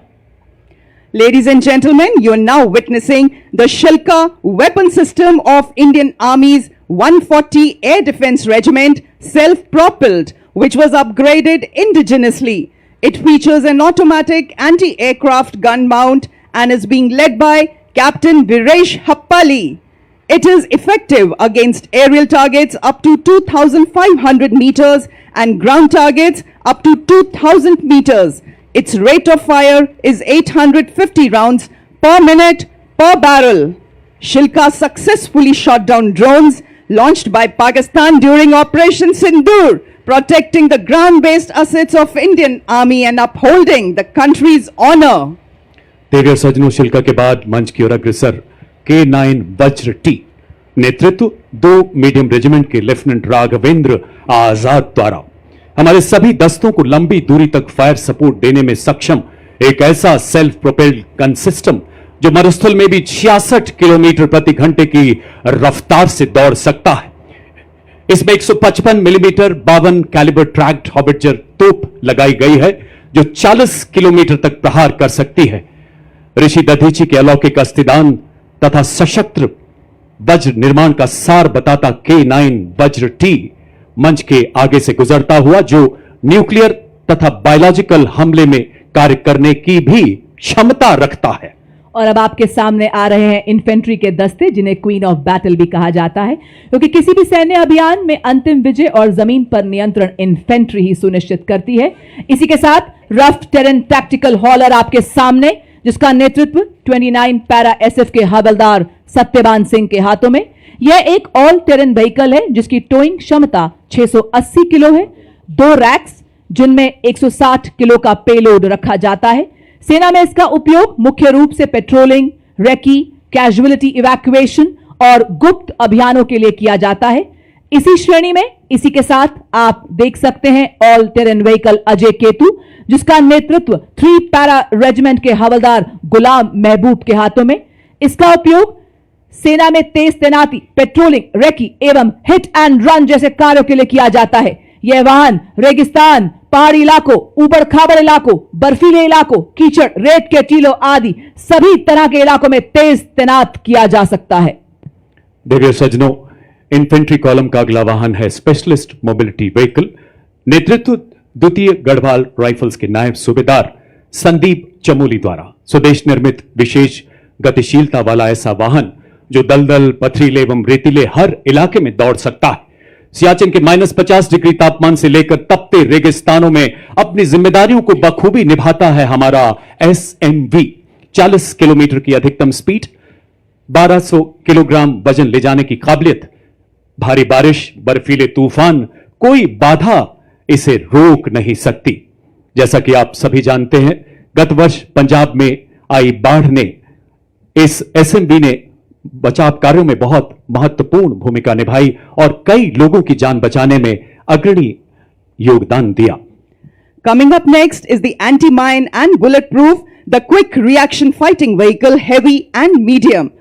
Ladies and gentlemen, you are now witnessing the Shilka weapon system of Indian Army's 140 Air Defense Regiment, self-propelled, which was upgraded indigenously. It features an automatic anti-aircraft gun mount and is being led by Captain Viresh Happali. It is effective against aerial targets up to 2,500 meters and ground targets up to 2,000 meters. Its rate of fire is 850 rounds per minute per barrel. Shilka successfully shot down drones launched by Pakistan during Operation Sindoor, protecting the ground-based assets of Indian Army and upholding the country's honor. देवियर सजनों, शिल्का के बाद मंच की ओर अग्रसर K9 वज्र T, नेतृत्व 2 medium regiment के lieutenant Raghavendra आजाद द्वारा हमारे सभी दस्तों को लंबी दूरी तक फायर सपोर्ट देने में सक्षम एक ऐसा सेल्फ प्रोपेल्ड गन सिस्टम जो मरुस्थल में भी 66 किलोमीटर प्रति घंटे की रफ्तार से दौड़ सकता है। इसमें 155 मिलीमीटर 52 कैलिबर ट्रैक्ड हॉबिटजर तोप लगाई गई है, जो 40 किलोमीटर तक प्रहार कर सकती है। ऋषि दधीची के अलौकिक अस्तिदान तथा सशक्त वज्र निर्माण का सार बताता K9 वज्र टी मंच के आगे से गुजरता हुआ, जो न्यूक्लियर तथा बायोलॉजिकल हमले में कार्य करने की भी क्षमता रखता है। और अब आपके सामने आ रहे हैं इन्फेंट्री के दस्ते, जिन्हें क्वीन ऑफ बैटल भी कहा जाता है, क्योंकि किसी भी सैन्य अभियान में अंतिम विजय और जमीन पर नियंत्रण इन्फेंट्री ही सुनिश्चित करती है। इसी के साथ रफ टेरेन टैक्टिकल हॉलर आपके सामने, जिसका नेतृत्व 29 पैरा SF के हवलदार सत्यवान सिंह के हाथों में। यह एक ऑल टेरेन व्हीकल है, जिसकी टोइंग क्षमता 680 किलो है। 2 रैक्स, जिनमें 160 किलो का पेलोड रखा जाता है। सेना में इसका उपयोग मुख्य रूप से पेट्रोलिंग, रेकी, कैजुअलिटी इवैक्यूएशन और गुप्त अभियानों के लिए किया जाता है। इसी श्रेणी में इसी के साथ आप देख सकते हैं all terrain vehicle Ajay Ketu, जिसका नेतृत्व 3 पैरा रेजिमेंट के हवलदार गुलाम महबूब के हाथों में। इसका उपयोग सेना में तेज तैनाती, पेट्रोलिंग, रेकी एवं हिट एंड रन जैसे कार्यों के लिए किया जाता है। यह वाहन रेगिस्तान, पहाड़ी इलाकों, उबड़ खाबड़ इलाकों, बर्फीले इलाकों, कीचड़, रेत के टीलों आदि सभी तरह के इलाकों में तेज तैनात किया जा सकता है। देवियर सज्जनों, इन्फेंट्री कॉलम का अगला वाहन है स्पेशलिस्ट मोबिलिटी व्हीकल, नेतृत्व द्वितीय गढ़वाल राइफल्स के नायब सूबेदार संदीप चमोली द्वारा। स्वदेश निर्मित विशेष गतिशीलता वाला ऐसा वाहन जो दलदल, पथरीले एवं रेतीले हर इलाके में दौड़ सकता है। सियाचिन के -50 डिग्री तापमान से लेकर तपते रेगिस्तानों में अपनी जिम्मेदारियों को बखूबी निभाता है हमारा SMV। 40 किलोमीटर की अधिकतम स्पीड, 1200 किलोग्राम वजन ले जाने की काबिलियत, भारी बारिश, बर्फीले तूफान, कोई बाधा इसे रोक नहीं सकती। जैसा कि आप सभी जानते हैं, गत वर्ष पंजाब में आई बाढ़ ने इस SMV ने बचाव कार्यों में बहुत महत्वपूर्ण भूमिका निभाई और कई लोगों की जान बचाने में अग्रणी योगदान दिया। Coming up next is the anti-mine and bulletproof, the quick reaction fighting vehicle heavy and medium.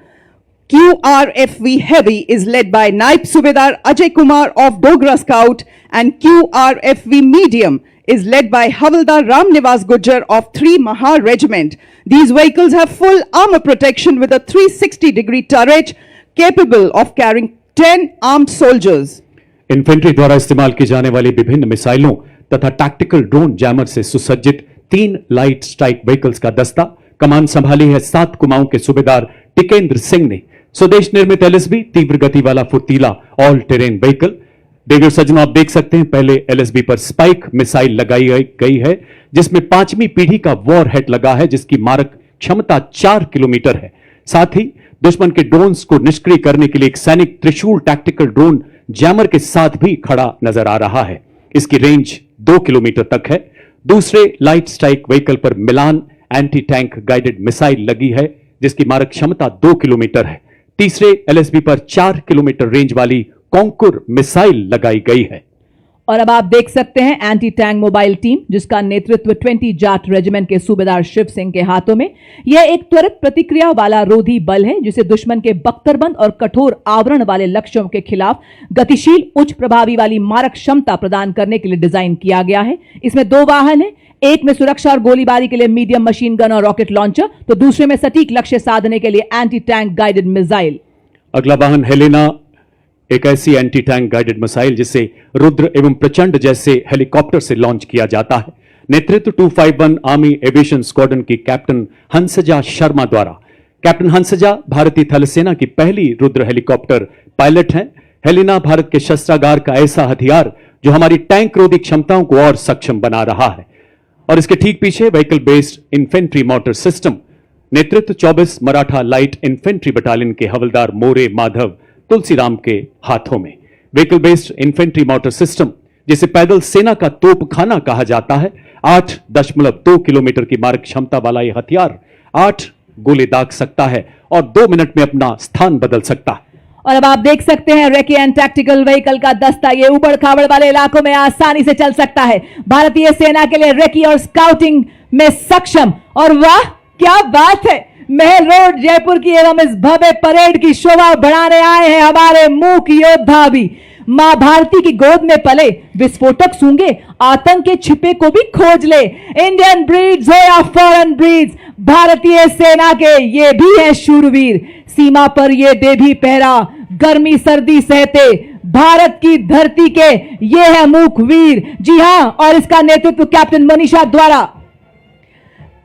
QRFV Heavy is led by Naib Subedar Ajay Kumar of Dogra Scout, and QRFV Medium is led by Havildar Ram Nivas Gujjar of 3 Maha Regiment. These vehicles have full armor protection with a 360-degree turret capable of carrying 10 armed soldiers. Infantry द्वारा इस्तेमाल की जाने वाली विभिन्न मिसाइलों तथा tactical drone jammer से सुसज्जित 3 लाइट स्ट्राइक व्हीकल्स का दस्ता कमान संभाली है 7 कुमाऊं के सूबेदार टिकेंद्र सिंह ने। स्वदेश निर्मित एलएसबी तीव्र गति वाला फुर्तीला ऑल टेरेन व्हीकल। देवियों सज्जनों, आप देख सकते हैं पहले एलएसबी पर स्पाइक मिसाइल लगाई गई है जिसमें 5वीं पीढ़ी का वॉर हेड लगा है जिसकी मारक क्षमता 4 किलोमीटर है। साथ ही दुश्मन के ड्रोन्स को निष्क्रिय करने के लिए एक सैनिक त्रिशूल टैक्टिकल ड्रोन जैमर के साथ भी खड़ा नजर आ रहा है। इसकी रेंज 2 किलोमीटर तक है। दूसरे लाइट स्ट्राइक व्हीकल पर मिलान एंटी टैंक गाइडेड मिसाइल लगी है जिसकी मारक क्षमता 2 किलोमीटर है। तीसरे एलएसबी पर 4 किलोमीटर रेंज वाली कॉन्कुर मिसाइल लगाई गई है। और अब आप देख सकते हैं एंटी टैंक मोबाइल टीम जिसका नेतृत्व 20 जाट रेजिमेंट के सूबेदार शिव सिंह के हाथों में। यह एक त्वरित प्रतिक्रिया वाला रोधी बल है जिसे दुश्मन के बख्तरबंद और कठोर आवरण वाले लक्ष्यों के खिलाफ गतिशील उच्च प्रभावी वाली मारक क्षमता प्रदान करने के लिए डिजाइन किया गया है। इसमें 2 वाहन है, एक में सुरक्षा और गोलीबारी के लिए मीडियम मशीन गन और रॉकेट लॉन्चर, तो दूसरे में सटीक लक्ष्य साधने के लिए एंटी टैंक गाइडेड मिसाइल। अगला वाहन हेलेना, एक ऐसी एंटी टैंक गाइडेड मिसाइल जिसे रुद्र एवं प्रचंड जैसे हेलीकॉप्टर से लॉन्च किया जाता है। नेतृत्व 251 आर्मी एविएशन स्क्वाड्रन की कैप्टन हंसजा शर्मा द्वारा। कैप्टन हंसजा भारतीय थल सेना की पहली रुद्र हेलीकॉप्टर पायलट हैं। हेलेना भारत के शस्त्रागार का ऐसा हथियार जो हमारी टैंक रोधी क्षमताओं को और सक्षम बना रहा है। और इसके ठीक पीछे vehicle based infantry motor system. नेतृत्व 24 मराठा लाइट इन्फेंट्री बटालियन के हवलदार मोरे माधव तुलसीराम के हाथों में। Vehicle based infantry motor system जिसे पैदल सेना का तोपखाना कहा जाता है। 8.2 किलोमीटर की मारक क्षमता वाला यह हथियार 8 गोले दाग सकता है और 2 मिनट में अपना स्थान बदल सकता है। और अब आप देख सकते हैं रेकी एंड टैक्टिकल व्हीकल का दस्ता ये उबड़ खाबड़ वाले इलाकों में आसानी से चल सकता है। भारतीय सेना के लिए रेकी और स्काउटिंग में सक्षम। और वाह क्या बात है, महल रोड जयपुर की एवं इस भव्य परेड की शोभा बढ़ाने आए हैं हमारे मूक योद्धा भी। मां भारती की गोद में पले, विस्फोटक सूंघे, आतंक के छिपे को भी खोज ले। इंडियन ब्रीड्स हो या फॉरेन ब्रीड्स, भारतीय सेना के ये भी है शूरवीर। सीमा पर ये दे भी पहरा, गर्मी सर्दी सहते भारत की धरती के ये है मूक वीर। जी हां, और इसका नेतृत्व कैप्टन मनीषा द्वारा।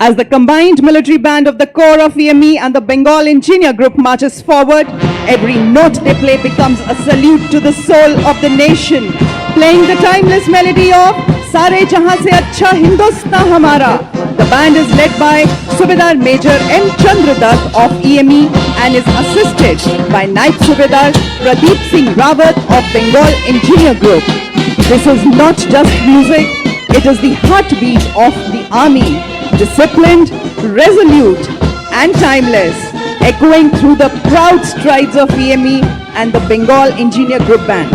As the combined military band of the Corps of EME and the Bengal Engineer Group marches forward, every note they play becomes a salute to the soul of the nation, playing the timeless melody of Sare Jahan Se Achha Hindustan Hamara. The band is led by Subedar Major M. Chandradutt of EME and is assisted by Naib Subedar Pradeep Singh Rawat of Bengal Engineer Group. This is not just music, it is the heartbeat of the army. Disciplined, resolute and timeless, echoing through the proud strides of EME and the Bengal Engineer Group Band.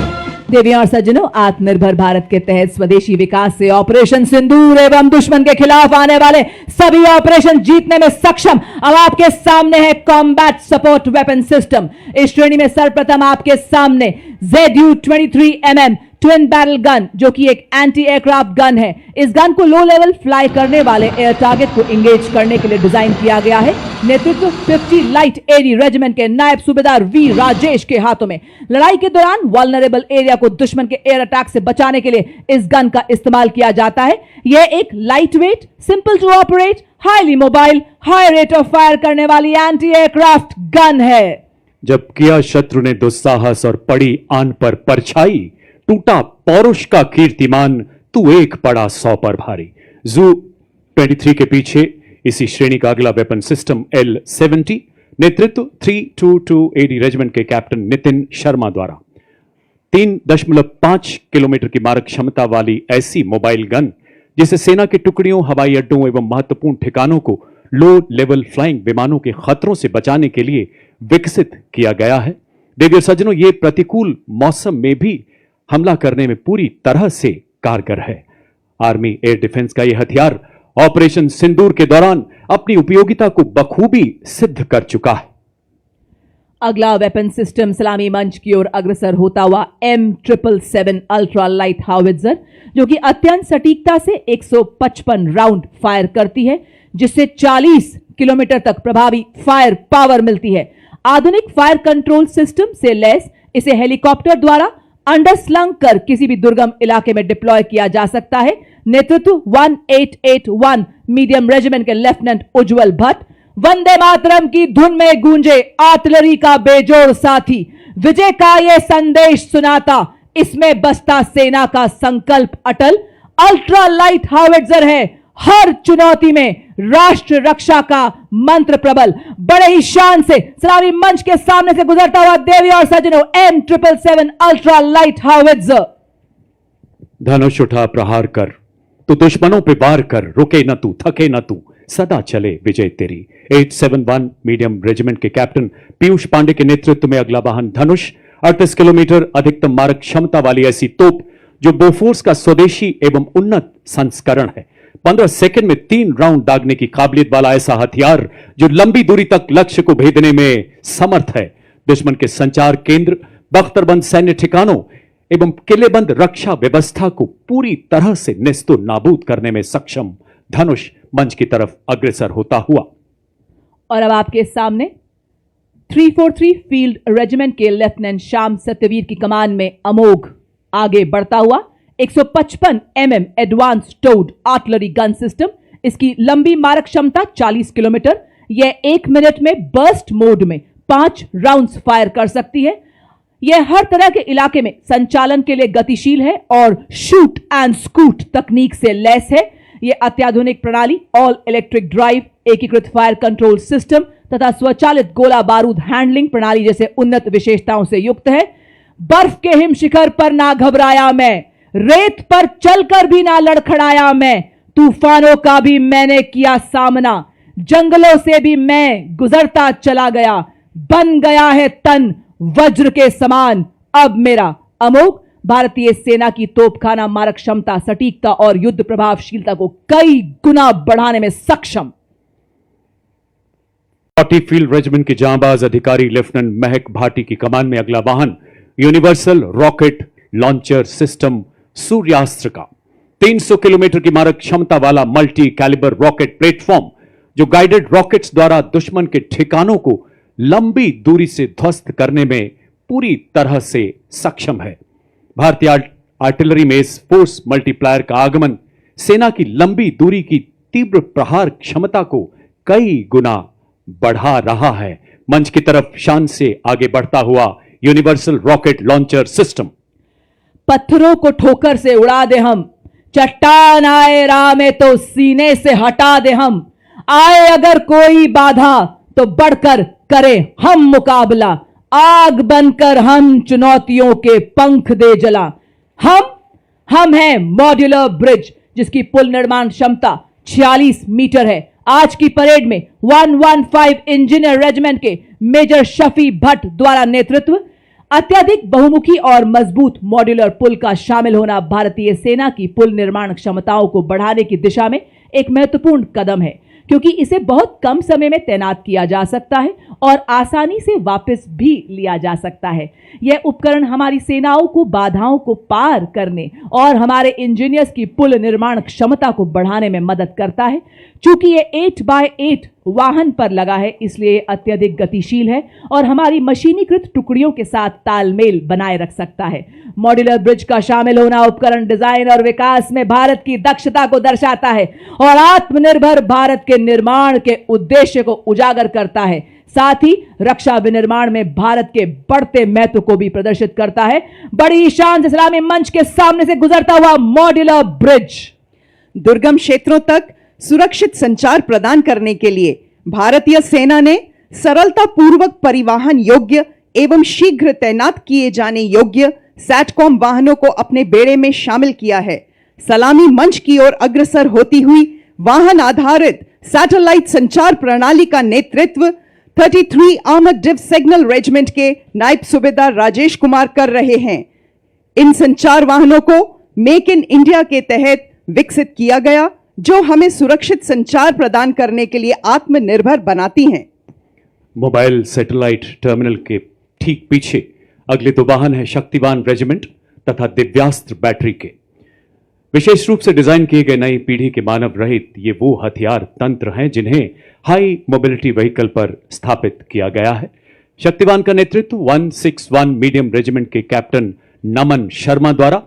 देवियों और सज्जनों, आत्मनिर्भर भारत के तहत स्वदेशी विकास से operation सिंदूर एवं दुश्मन के खिलाफ आने वाले सभी ऑपरेशन जीतने में सक्षम अब आपके सामने है कॉम्बैट सपोर्ट वेपन सिस्टम। इस श्रेणी में सर्वप्रथम आपके सामने ZU-23mm ट्विन बैरल गन जो कि एक एंटी एयरक्राफ्ट गन है। इस गन को लो लेवल फ्लाई करने वाले एयर टारगेट को इंगेज करने के लिए डिजाइन किया गया है। नेतृत्व 50 लाइट एडी रेजिमेंट के नायब सूबेदार वी राजेश के हाथों में। लड़ाई के दौरान वल्नरेबल एरिया को दुश्मन के एयर अटैक से बचाने के लिए इस गन का इस्तेमाल किया जाता है। यह एक light weight, simple to operate, highly mobile, high rate of fire करने वाली एंटी एयरक्राफ्ट गन है। जब किया शत्रु ने दुस्साहस और पड़ी आन पर परछाई, टूटा पौरुष का कीर्तिमान, तू एक पड़ा 100 पर भारी। ZU-23 के पीछे इसी श्रेणी का अगला वेपन सिस्टम L-70, नेतृत्व 322 AD रेजिमेंट के कैप्टन नितिन शर्मा द्वारा। 3.5 किलोमीटर की मारक क्षमता वाली ऐसी मोबाइल गन जिसे सेना की टुकड़ियों, हवाई अड्डों एवं महत्वपूर्ण ठिकानों को लो लेवल फ्लाइंग विमानों के खतरों से बचाने के लिए विकसित किया गया है। देवियों सज्जनों, ये प्रतिकूल मौसम में भी हमला करने में पूरी तरह से कारगर है। आर्मी एयर डिफेंस का यह हथियार ऑपरेशन सिंदूर के दौरान अपनी उपयोगिता को बखूबी सिद्ध कर चुका है। अगला वेपन सिस्टम सलामी मंच की ओर अग्रसर होता हुआ M777 अल्ट्रा लाइट हाउवित्जर जो कि अत्यंत सटीकता से 155 राउंड फायर करती है, जिससे 40 किलोमीटर तक प्रभावी फायर पावर मिलती है। आधुनिक फायर कंट्रोल सिस्टम से लैस इसे हेलीकॉप्टर द्वारा अंडरस्लंग कर किसी भी दुर्गम इलाके में डिप्लॉय किया जा सकता है। नेतृत्व 1881 मीडियम रेजिमेंट के लेफ्टिनेंट उज्जवल भट्ट। वंदे मातरम की धुन में गूंजे आर्टिलरी का बेजोड़ साथी, विजय का यह संदेश सुनाता, इसमें बसता सेना का संकल्प अटल। अल्ट्रा लाइट हावित्जर है हर चुनौती में राष्ट्र रक्षा का मंत्र प्रबल। बड़े ही शान से सलामी मंच के सामने से गुजरता हुआ देवी और सज्जनों M777 अल्ट्रा लाइट हावित्जर। धनुष उठा प्रहार कर, तू दुश्मनों पे वार कर, रुके न तू, थके न तू, सदा चले विजय तेरी। 871 मीडियम रेजिमेंट के कैप्टन पीयूष पांडे के नेतृत्व में अगला वाहन धनुष 38 किलोमीटर अधिकतम मारक क्षमता वाली ऐसी तोप जो बोफोर्स का स्वदेशी एवं उन्नत संस्करण है। 15 सेकंड में 3 राउंड दागने की काबिलियत वाला ऐसा हथियार जो लंबी दूरी तक लक्ष्य को भेदने में समर्थ है। दुश्मन के संचार केंद्र, बख्तरबंद सैन्य ठिकानों एवं किलेबंद रक्षा व्यवस्था को पूरी तरह से नेस्तो नाबूद करने में सक्षम धनुष मंच की तरफ अग्रसर होता हुआ। और अब आपके सामने 343 फील्ड रेजिमेंट के लेफ्टिनेंट श्याम सत्यवीर की कमान में अमोघ आगे बढ़ता हुआ 155 mm advance toad artillery gun system. इसकी लंबी मारक क्षमता 40 किलोमीटर। यह 1 मिनट में बर्स्ट मोड में 5 राउंड्स फायर कर सकती है। यह हर तरह के इलाके में संचालन के लिए गतिशील है और शूट एंड स्कूट तकनीक से लैस है। यह अत्याधुनिक प्रणाली, ऑल इलेक्ट्रिक ड्राइव, एकीकृत फायर कंट्रोल सिस्टम तथा स्वचालित गोला बारूद हैंडलिंग प्रणाली जैसे उन्नत विशेषताओं से युक्त है। बर्फ के हिम शिखर पर ना घबराया मैं, रेत पर चलकर भी ना लड़खड़ाया मैं, तूफानों का भी मैंने किया सामना, जंगलों से भी मैं गुजरता चला गया, बन गया है तन वज्र के समान अब मेरा। अमोघ भारतीय सेना की तोपखाना मारक क्षमता, सटीकता और युद्ध प्रभावशीलता को कई गुना बढ़ाने में सक्षम। 40 फील्ड रेजिमेंट के जांबाज अधिकारी लेफ्टिनेंट महक भाटी की कमान में अगला वाहन यूनिवर्सल रॉकेट लॉन्चर सिस्टम सूर्यास्त्र का 300 किलोमीटर की मारक क्षमता वाला मल्टी कैलिबर रॉकेट प्लेटफॉर्म जो गाइडेड रॉकेट्स द्वारा दुश्मन के ठिकानों को लंबी दूरी से ध्वस्त करने में पूरी तरह से सक्षम है। भारतीय आर्टिलरी में इस फोर्स मल्टीप्लायर का आगमन सेना की लंबी दूरी की तीव्र प्रहार क्षमता को कई गुना बढ़ा रहा है। मंच की तरफ शान से आगे बढ़ता हुआ यूनिवर्सल रॉकेट लॉन्चर सिस्टम। पत्थरों को ठोकर से उड़ा दे हम, चट्टान आए राह में तो सीने से हटा दे हम, आए अगर कोई बाधा तो बढ़कर करे हम मुकाबला, आग बनकर हम चुनौतियों के पंख दे जला। हम हैं मॉड्यूलर ब्रिज जिसकी पुल निर्माण क्षमता 46 मीटर है। आज की परेड में 115 इंजीनियर रेजिमेंट के मेजर शफी भट्ट द्वारा नेतृत्व। अत्यधिक बहुमुखी और मजबूत मॉड्यूलर पुल का शामिल होना भारतीय सेना की पुल निर्माण क्षमताओं को बढ़ाने की दिशा में एक महत्वपूर्ण कदम है, क्योंकि इसे बहुत कम समय में तैनात किया जा सकता है और आसानी से वापस भी लिया जा सकता है। यह उपकरण हमारी सेनाओं को बाधाओं को पार करने और हमारे इंजीनियर्स की पुल निर्माण क्षमता को बढ़ाने में मदद करता है। चूंकि यह 8x8 वाहन पर लगा है, इसलिए अत्यधिक गतिशील है और हमारी मशीनीकृत टुकड़ियों के साथ तालमेल बनाए रख सकता है। मॉड्यूलर ब्रिज का शामिल होना उपकरण डिजाइन और विकास में भारत की दक्षता को दर्शाता है और आत्मनिर्भर भारत के निर्माण के उद्देश्य को उजागर करता है। साथ ही रक्षा विनिर्माण में भारत के बढ़ते महत्व को भी प्रदर्शित करता है। बड़ी शान से सलामी मंच के सामने से गुजरता हुआ मॉड्यूलर ब्रिज दुर्गम क्षेत्रों तक सुरक्षित संचार प्रदान करने के लिए भारतीय सेना ने सरलता पूर्वक परिवहन योग्य एवं शीघ्र तैनात किए जाने योग्य सैटकॉम वाहनों को अपने बेड़े में शामिल किया है। सलामी मंच की ओर अग्रसर होती हुई वाहन आधारित सैटेलाइट संचार प्रणाली का नेतृत्व 33 आर्मर्ड डिव सिग्नल रेजिमेंट के नायब सूबेदार राजेश कुमार कर रहे हैं। इन संचार वाहनों को मेक इन इंडिया के तहत विकसित किया गया, जो हमें सुरक्षित संचार प्रदान करने के लिए आत्मनिर्भर बनाती हैं। मोबाइल सैटेलाइट टर्मिनल के ठीक पीछे अगले 2 वाहन है शक्तिवान रेजिमेंट तथा दिव्यास्त्र बैटरी के। विशेष रूप से डिजाइन किए गए नई पीढ़ी के मानव रहित ये वो हथियार तंत्र हैं जिन्हें हाई मोबिलिटी व्हीकल पर स्थापित किया गया है। शक्तिवान का नेतृत्व 161 मीडियम रेजिमेंट के कैप्टन नमन शर्मा द्वारा।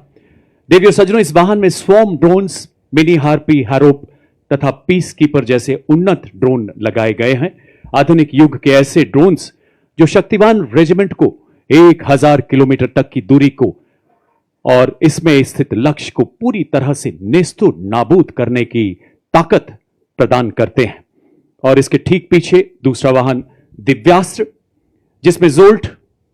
देवियों सज्जनों, इस वाहन में स्वॉर्म ड्रोन्स, मिनी हार्पी, हैरोप तथा पीस कीपर जैसे उन्नत ड्रोन लगाए गए हैं। आधुनिक युग के ऐसे ड्रोन्स जो शक्तिवान रेजिमेंट को 1000 किलोमीटर तक की दूरी को और इसमें स्थित लक्ष्य को पूरी तरह से नेस्तु नाबूद करने की ताकत प्रदान करते हैं। और इसके ठीक पीछे दूसरा वाहन दिव्यास्त्र, जिसमें jolt,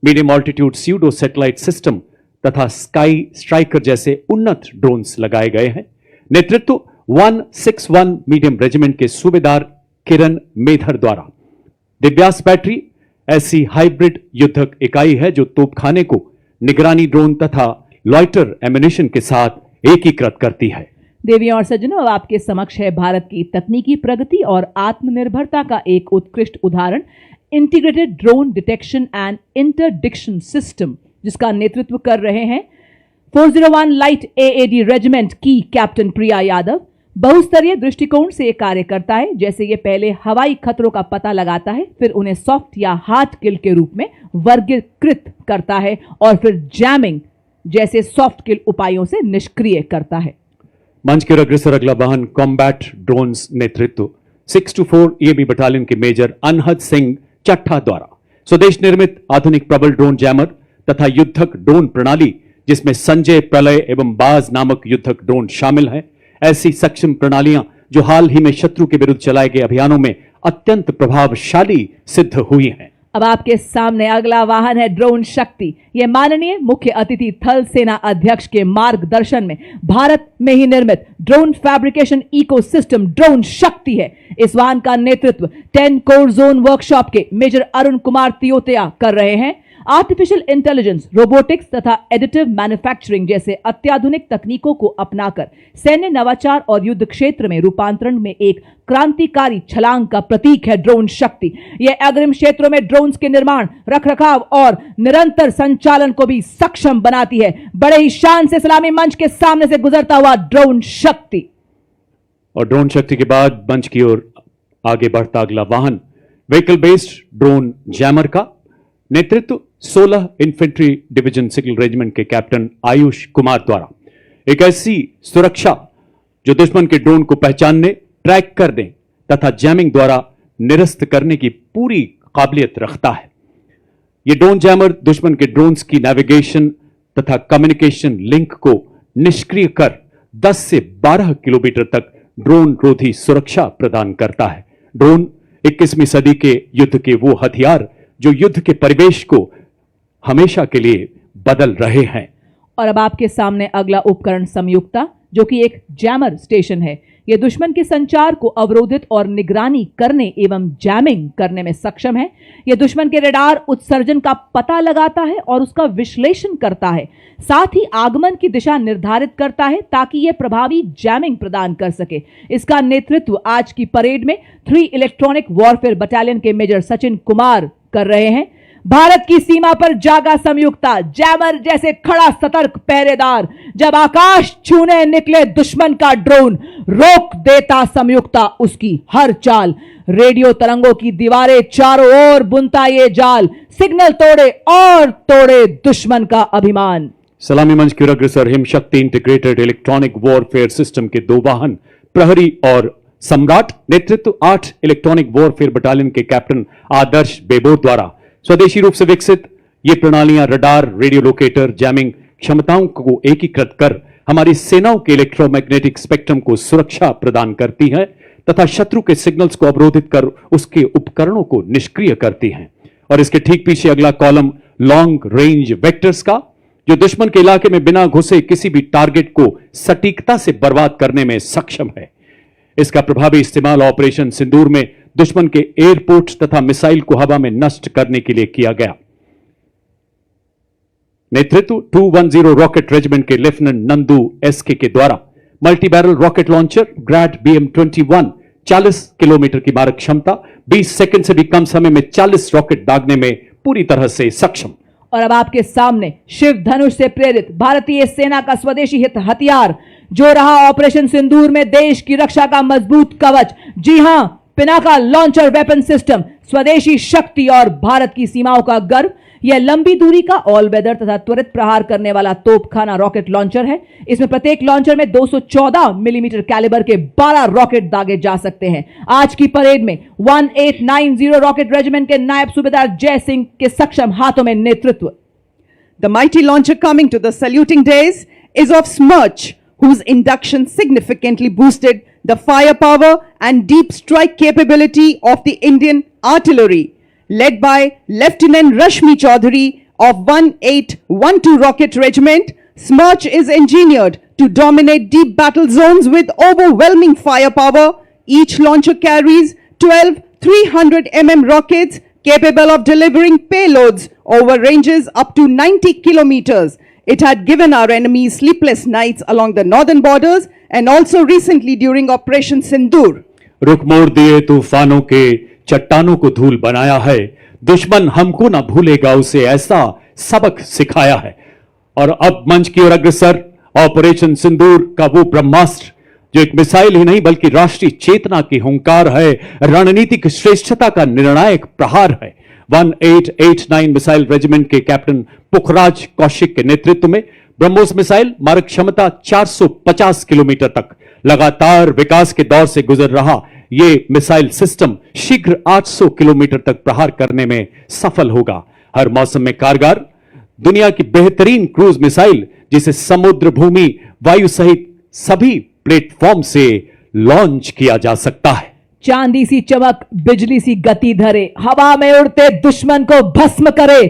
medium altitude pseudo satellite system तथा स्काई स्ट्राइकर जैसे उन्नत ड्रोन्स लगाए गए हैं। नेतृत्व 161 मीडियम रेजिमेंट के सूबेदार किरण मेधर द्वारा। दिव्यास्त्र बैटरी ऐसी हाइब्रिड युद्धक इकाई है जो तोपखाने को निगरानी ड्रोन तथा लॉइटर एम्यूनिशन के साथ एकीकृत करती है। देवियों और सज्जनों, अब आपके समक्ष है भारत की तकनीकी प्रगति और आत्मनिर्भरता का एक उत्कृष्ट उदाहरण, integrated drone detection and interdiction system, जिसका नेतृत्व कर रहे हैं 401 लाइट एएडी रेजिमेंट की कैप्टन प्रिया यादव। बहुस्तरीय दृष्टिकोण से यह कार्य करता है। जैसे ये पहले हवाई खतरों का पता लगाता है, फिर उन्हें सॉफ्ट या हार्ड किल के रूप में वर्गीकृत करता है और फिर जैमिंग जैसे सॉफ्ट किल उपायों से निष्क्रिय करता है। मंच की ओर अग्रसर अगला वाहन कॉम्बैट ड्रोन्स नेतृत्व 624 ईएबी बटालियन के मेजर अनहद सिंह चट्ठा द्वारा। स्वदेश निर्मित आधुनिक प्रबल ड्रोन जैमर तथा युद्धक ड्रोन प्रणाली, जिसमें संजय, प्रलय एवं बाज नामक युद्धक ड्रोन शामिल हैं। ऐसी सक्षम प्रणालियां जो हाल ही में शत्रु के विरुद्ध चलाए गए अभियानों में अत्यंत प्रभावशाली सिद्ध हुई हैं। अब आपके सामने अगला वाहन है ड्रोन शक्ति। यह माननीय मुख्य अतिथि थल सेना अध्यक्ष के मार्गदर्शन में भारत में ही निर्मित ड्रोन फैब्रिकेशन इकोसिस्टम ड्रोन शक्ति है। इस वाहन का नेतृत्व 10 कोर जोन वर्कशॉप के मेजर अरुण कुमार तियोतिया कर रहे हैं। आर्टिफिशियल इंटेलिजेंस, रोबोटिक्स तथा एडिटिव मैन्युफैक्चरिंग जैसे अत्याधुनिक तकनीकों को अपनाकर सैन्य नवाचार और युद्ध क्षेत्र में रूपांतरण में एक क्रांतिकारी छलांग का प्रतीक है ड्रोन शक्ति। यह अग्रिम क्षेत्रों में ड्रोन्स के निर्माण, रखरखाव और निरंतर संचालन को भी सक्षम बनाती है। बड़े ही शान से सलामी मंच के सामने से गुजरता हुआ ड्रोन शक्ति। और ड्रोन शक्ति के बाद मंच की ओर आगे बढ़ता अगला वाहन व्हीकल बेस्ड ड्रोन जैमर का नेतृत्व 16 इन्फेंट्री डिवीजन सिग्नल रेजिमेंट के कैप्टन आयुष कुमार द्वारा। एक ऐसी सुरक्षा जो दुश्मन के ड्रोन को पहचानने, ट्रैक करने तथा जैमिंग द्वारा निरस्त करने की पूरी काबिलियत रखता है। यह ड्रोन जैमर दुश्मन के ड्रोन्स की नेविगेशन तथा कम्युनिकेशन लिंक को निष्क्रिय कर 10 से 12 किलोमीटर तक ड्रोन रोधी सुरक्षा प्रदान करता है। ड्रोन 21वीं सदी के युद्ध के वो हथियार जो युद्ध के परिवेश को हमेशा के लिए बदल रहे हैं। और अब आपके सामने अगला उपकरण संयुक्ता, जो कि एक जैमर स्टेशन है। यह दुश्मन के संचार को अवरोधित और निगरानी करने एवं जैमिंग करने में सक्षम है। यह दुश्मन के रडार उत्सर्जन का पता लगाता है और उसका विश्लेषण करता है, साथ ही आगमन की दिशा निर्धारित करता है ताकि यह प्रभावी जैमिंग प्रदान कर सके। इसका नेतृत्व आज की परेड में 3 इलेक्ट्रॉनिक वॉरफेयर बटालियन के मेजर सचिन कुमार कर रहे हैं। भारत की सीमा पर जागा संयुक्ता, जैमर जैसे खड़ा सतर्क पहरेदार। जब आकाश छूने निकले दुश्मन का ड्रोन, रोक देता संयुक्ता उसकी हर चाल। रेडियो तरंगों की दीवारें चारों ओर बुनता ये जाल, सिग्नल तोड़े और तोड़े दुश्मन का अभिमान। सलामी मंच की ओर अग्रसर हिम शक्ति इंटीग्रेटेड इलेक्ट्रॉनिक वॉरफेयर सिस्टम के 2 वाहन प्रहरी और सम्राट। नेतृत्व 8 इलेक्ट्रॉनिक वॉरफेयर बटालियन के कैप्टन आदर्श बेबो द्वारा। स्वदेशी रूप से विकसित ये प्रणालियां रडार, रेडियो लोकेटर, जैमिंग क्षमताओं को एकीकृत कर हमारी सेनाओं के इलेक्ट्रोमैग्नेटिक स्पेक्ट्रम को सुरक्षा प्रदान करती हैं तथा शत्रु के सिग्नल्स को अवरोधित कर उसके उपकरणों को निष्क्रिय करती हैं। और इसके ठीक पीछे अगला कॉलम लॉन्ग रेंज वेक्टर्स का, जो दुश्मन के इलाके में बिना घुसे किसी भी टारगेट को सटीकता से बर्बाद करने में सक्षम है। इसका प्रभावी इस्तेमाल ऑपरेशन सिंदूर में दुश्मन के एयरपोर्ट तथा मिसाइल को हवा में नष्ट करने के लिए किया गया। नेतृत्व 210 रॉकेट रेजिमेंट के लेफ्टिनेंट नंदू एसके के द्वारा। Multi barrel rocket launcher Grad BM-21 40 kilometre की मारक क्षमता, 20 सेकंड से भी कम समय में 40 रॉकेट दागने में पूरी तरह से सक्षम। और अब आपके सामने शिव धनुष से प्रेरित भारतीय सेना का स्वदेशी हित हथियार, जो रहा ऑपरेशन सिंदूर में देश की रक्षा का मजबूत कवच। जी हां, पिनाका लॉन्चर वेपन सिस्टम, स्वदेशी शक्ति और भारत की सीमाओं का गर्व। यह लंबी दूरी का ऑल वेदर तथा त्वरित प्रहार करने वाला तोपखाना रॉकेट लॉन्चर है। इसमें प्रत्येक लॉन्चर में 214 मिलीमीटर कैलिबर के 12 रॉकेट दागे जा सकते हैं। आज की परेड में 1890 रॉकेट रेजिमेंट के नायब सूबेदार जय सिंह के सक्षम हाथों में नेतृत्व। The mighty launcher coming to the saluting days is of Smirch, whose induction significantly boosted the firepower and deep strike capability of the Indian artillery, led by Lieutenant Rashmi Chaudhary of 1812 Rocket Regiment. Smirch is engineered to dominate deep battle zones with overwhelming firepower. Each launcher carries 12 300 mm rockets capable of delivering payloads over ranges up to 90 kilometers. It had given our enemies sleepless nights along the northern borders and also recently during Operation Sindoor. रुख मोड़ दिए तूफानों के, चट्टानों को धूल बनाया है। दुश्मन हमको ना भूलेगा, उसे ऐसा सबक सिखाया है। और अब मंच की ओर अग्रसर ऑपरेशन सिंदूर का वो ब्रह्मास्त्र जो एक मिसाइल ही नहीं बल्कि राष्ट्रीय चेतना की हुंकार है, रणनीतिक श्रेष्ठता का निर्णायक प्रहार है। 1889 मिसाइल रेजिमेंट के कैप्टन पुखराज कौशिक के नेतृत्व में ब्रह्मोस मिसाइल मारक क्षमता 450 किलोमीटर तक लगातार विकास के दौर से गुजर रहा ये मिसाइल सिस्टम शीघ्र 800 किलोमीटर तक प्रहार करने में सफल होगा। हर मौसम में कारगर दुनिया की बेहतरीन क्रूज मिसाइल जिसे समुद्र, भूमि, वायु सहित सभी प्लेटफॉर्म से लॉन्च किया जा सकता है। चांदी सी चमक, बिजली सी गति धरे, हवा में उड़ते दुश्मन को भस्म करे।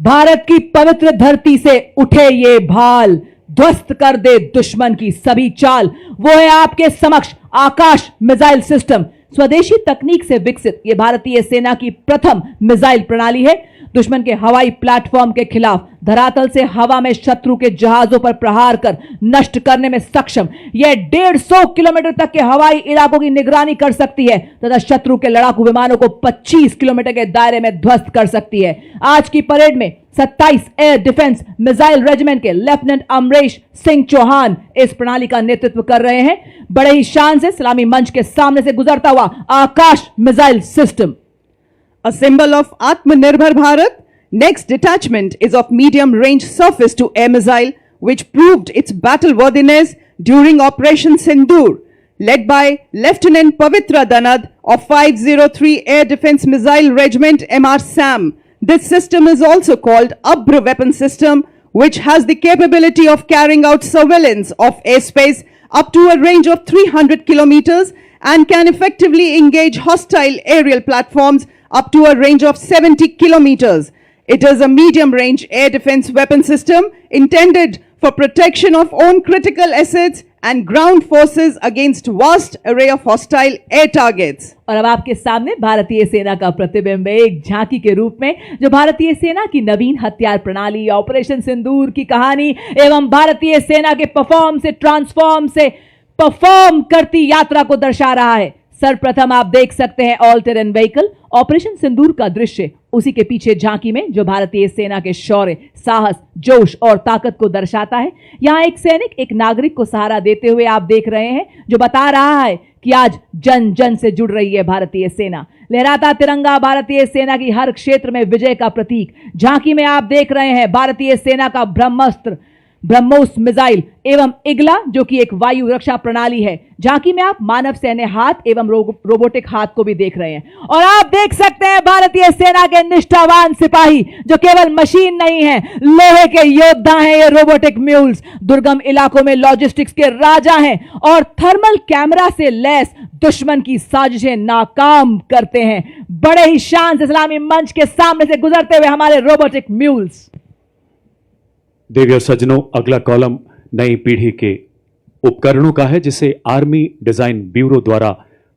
भारत की पवित्र धरती से उठे ये भाल, ध्वस्त कर दे दुश्मन की सभी चाल। वो है आपके समक्ष आकाश मिसाइल सिस्टम। स्वदेशी तकनीक से विकसित ये भारतीय सेना की प्रथम मिसाइल प्रणाली है। दुश्मन के हवाई प्लेटफॉर्म के खिलाफ धरातल से हवा में शत्रु के जहाजों पर प्रहार कर नष्ट करने में सक्षम। यह 150 किलोमीटर तक के हवाई इलाकों की निगरानी कर सकती है तथा शत्रु के लड़ाकू विमानों को 25 किलोमीटर के दायरे में ध्वस्त कर सकती है। आज की परेड में 27 एयर डिफेंस मिसाइल रेजिमेंट के लेफ्टिनेंट अमरेश सिंह चौहान इस प्रणाली का नेतृत्व कर रहे हैं। बड़े ही शान से सलामी मंच के सामने से गुजरता हुआ Akash missile system. A symbol of Atmanirbhar Bharat, next detachment is of medium range surface to air missile which proved its battle worthiness during Operation Sindoor, led by Lieutenant Pavitra Danad of 503 Air Defense Missile Regiment MR SAM. This system is also called Abra weapon system, which has the capability of carrying out surveillance of airspace up to a range of 300 kilometers and can effectively engage hostile aerial platforms up to a range of 70 kilometers. It is a medium-range air defense weapon system intended for protection of own critical assets and ground forces against vast array of hostile air targets. और अब आपके सामने भारतीय सेना का प्रतिबिंब एक झांकी के रूप में जो भारतीय सेना की नवीन हथियार प्रणाली, ऑपरेशन सिंदूर की कहानी एवं भारतीय सेना के परफॉर्म से ट्रांसफॉर्म से परफॉर्म करती यात्रा को दर्शा रहा है। सर्वप्रथम आप देख सकते हैं ऑल टेरेन व्हीकल ऑपरेशन सिंदूर का दृश्य। उसी के पीछे झांकी में जो भारतीय सेना के शौर्य, साहस, जोश और ताकत को दर्शाता है। यहां एक सैनिक एक नागरिक को सहारा देते हुए आप देख रहे हैं जो बता रहा है कि आज जन जन से जुड़ रही है भारतीय सेना। लहराता तिरंगा भारतीय सेना की हर क्षेत्र में विजय का प्रतीक। झांकी में आप देख रहे हैं भारतीय सेना का ब्रह्मास्त्र ब्रह्मोस मिसाइल एवं इगला जो कि एक वायु रक्षा प्रणाली है। झांकी में आप मानव सैन्य हाथ एवं रोबोटिक हाथ को भी देख रहे हैं और आप देख सकते हैं भारतीय सेना के निष्ठावान सिपाही जो केवल मशीन नहीं है, लोहे के योद्धा हैं। ये रोबोटिक म्यूल्स दुर्गम इलाकों में लॉजिस्टिक्स के राजा हैं और थर्मल कैमरा से लैस दुश्मन की साजिशें नाकाम करते हैं। बड़े ही शान से सलामी मंच के सामने से गुजरते हुए हमारे रोबोटिक म्यूल्स। देवी और सज्जनों, अगला कॉलम नई पीढ़ी के उपकरणों का है जिसे आर्मी डिजाइन ब्यूरो द्वारा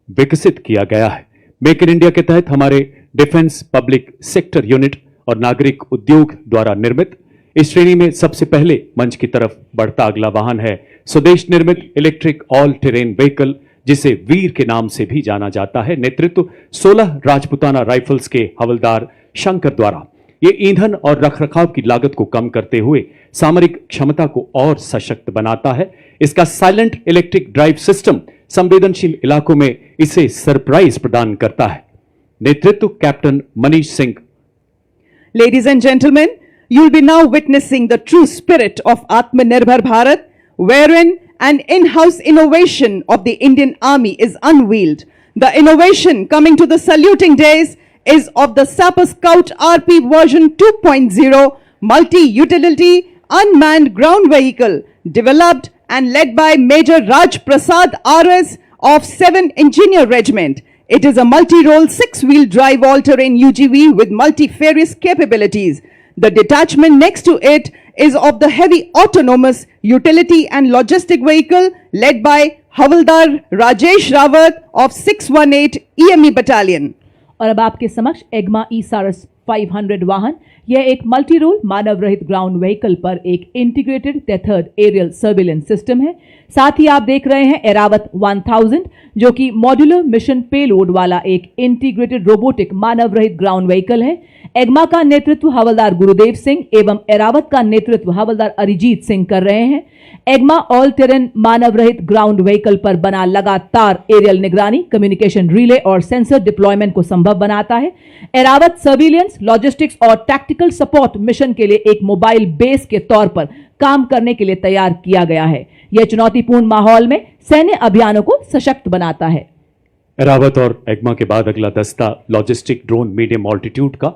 विकसित किया गया है। मेक इन इंडिया के तहत हमारे डिफेंस पब्लिक सेक्टर यूनिट और नागरिक उद्योग द्वारा निर्मित इस श्रेणी में सबसे पहले मंच की तरफ बढ़ता अगला वाहन है स्वदेश निर्मित इलेक्ट्रिक ऑल टेरेन व्हीकल जिसे वीर के नाम से भी जाना जाता है। नेतृत्व 16 राजपुताना राइफल्स के हवलदार शंकर द्वारा। ये ईंधन और रखरखाव की लागत को कम करते हुए सामरिक क्षमता को और सशक्त बनाता है। इसका साइलेंट इलेक्ट्रिक ड्राइव सिस्टम संवेदनशील इलाकों में इसे सरप्राइज प्रदान करता है। नेतृत्व captain Manish Singh. Ladies and gentlemen, you'll be now witnessing the true spirit of Atmanirbhar Bharat, wherein an in-house innovation of the Indian Army is unveiled. The innovation coming to the saluting days is of the Sapper Scout RP version 2.0 multi-utility unmanned ground vehicle developed and led by Major Raj Prasad RS of 7 Engineer Regiment. It is a multi-role 6-wheel drive all-terrain UGV with multifarious capabilities. The detachment next to it is of the heavy autonomous utility and logistic vehicle led by Havaldar Rajesh Rawat of 618 EME Battalion. और अब आपके समक्ष एग्मा ई सारस 500 वाहन। यह एक multi role मानव रहित ground vehicle पर एक integrated tethered aerial surveillance system है। साथ ही आप देख रहे हैं एरावत 1000 जो कि मॉड्यूलर मिशन पेलोड वाला एक इंटीग्रेटेड रोबोटिक मानव रहित ग्राउंड व्हीकल है। एग्मा का नेतृत्व हवलदार गुरुदेव सिंह एवं एरावत का नेतृत्व हवलदार अरिजीत सिंह कर रहे हैं। एग्मा ऑल टेरेन मानव रहित ग्राउंड व्हीकल पर बना लगातार एरियल निगरानी, कम्युनिकेशन रिले और सेंसर डिप्लॉयमेंट को संभव बनाता है। एरावत सर्विलियंस, लॉजिस्टिक्स और टैक्टिकल सपोर्ट मिशन के लिए एक मोबाइल बेस के तौर पर काम करने के लिए तैयार किया गया है। यह चुनौतीपूर्ण माहौल में सैन्य अभियानों को सशक्त बनाता है। एरावत और एग्मा के बाद अगला दस्ता लॉजिस्टिक ड्रोन मीडियम ऑल्टीट्यूड का।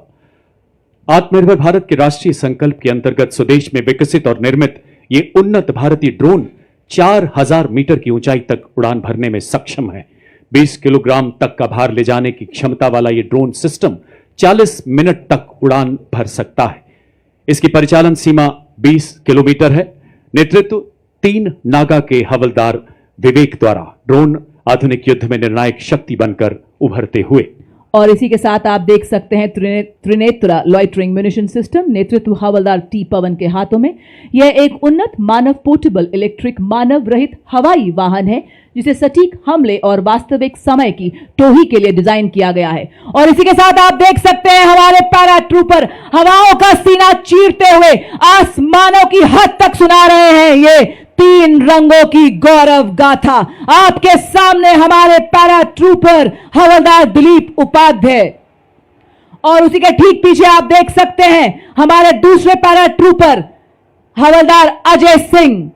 आत्मनिर्भर भारत के राष्ट्रीय संकल्प के अंतर्गत स्वदेश में विकसित और निर्मित ये उन्नत भारतीय ड्रोन 4000 मीटर की ऊंचाई तक उड़ान भरने में सक्षम है। 20 किलोग्राम तक का भार ले जाने की क्षमता वाला ये ड्रोन सिस्टम 40 मिनट तक उड़ान भर सकता है। इसकी परिचालन सीमा 20 किलोमीटर है। नेतृत्व 3 नागा के हवलदार विवेक द्वारा ड्रोन आधुनिक युद्ध में निर्णायक शक्ति बनकर उभरते हुए। और इसी के साथ आप देख सकते हैं त्रिनेत्रा लॉइटरिंग म्यूनिशन सिस्टम, नेतृत्व हवलदार टी पवन के हाथों में। यह एक उन्नत मानव पोर्टेबल इलेक्ट्रिक मानव रहित हवाई वाहन है जिसे सटीक हमले और वास्तविक समय की टोही के लिए डिजाइन किया गया है। और इसी के साथ आप देख सकते हैं हमारे पैरा ट्रूपर हवाओं का सीना चीरते हुए आसमानों की हद तक सुना रहे हैं ये 3 रंगों की गौरव गाथा। आपके सामने हमारे पैरा ट्रूपर हवलदार दिलीप उपाध्याय और उसी के ठीक पीछे आप देख सकते हैं हमारे दूसरे पैरा ट्रूपर हवलदार अजय सिंह।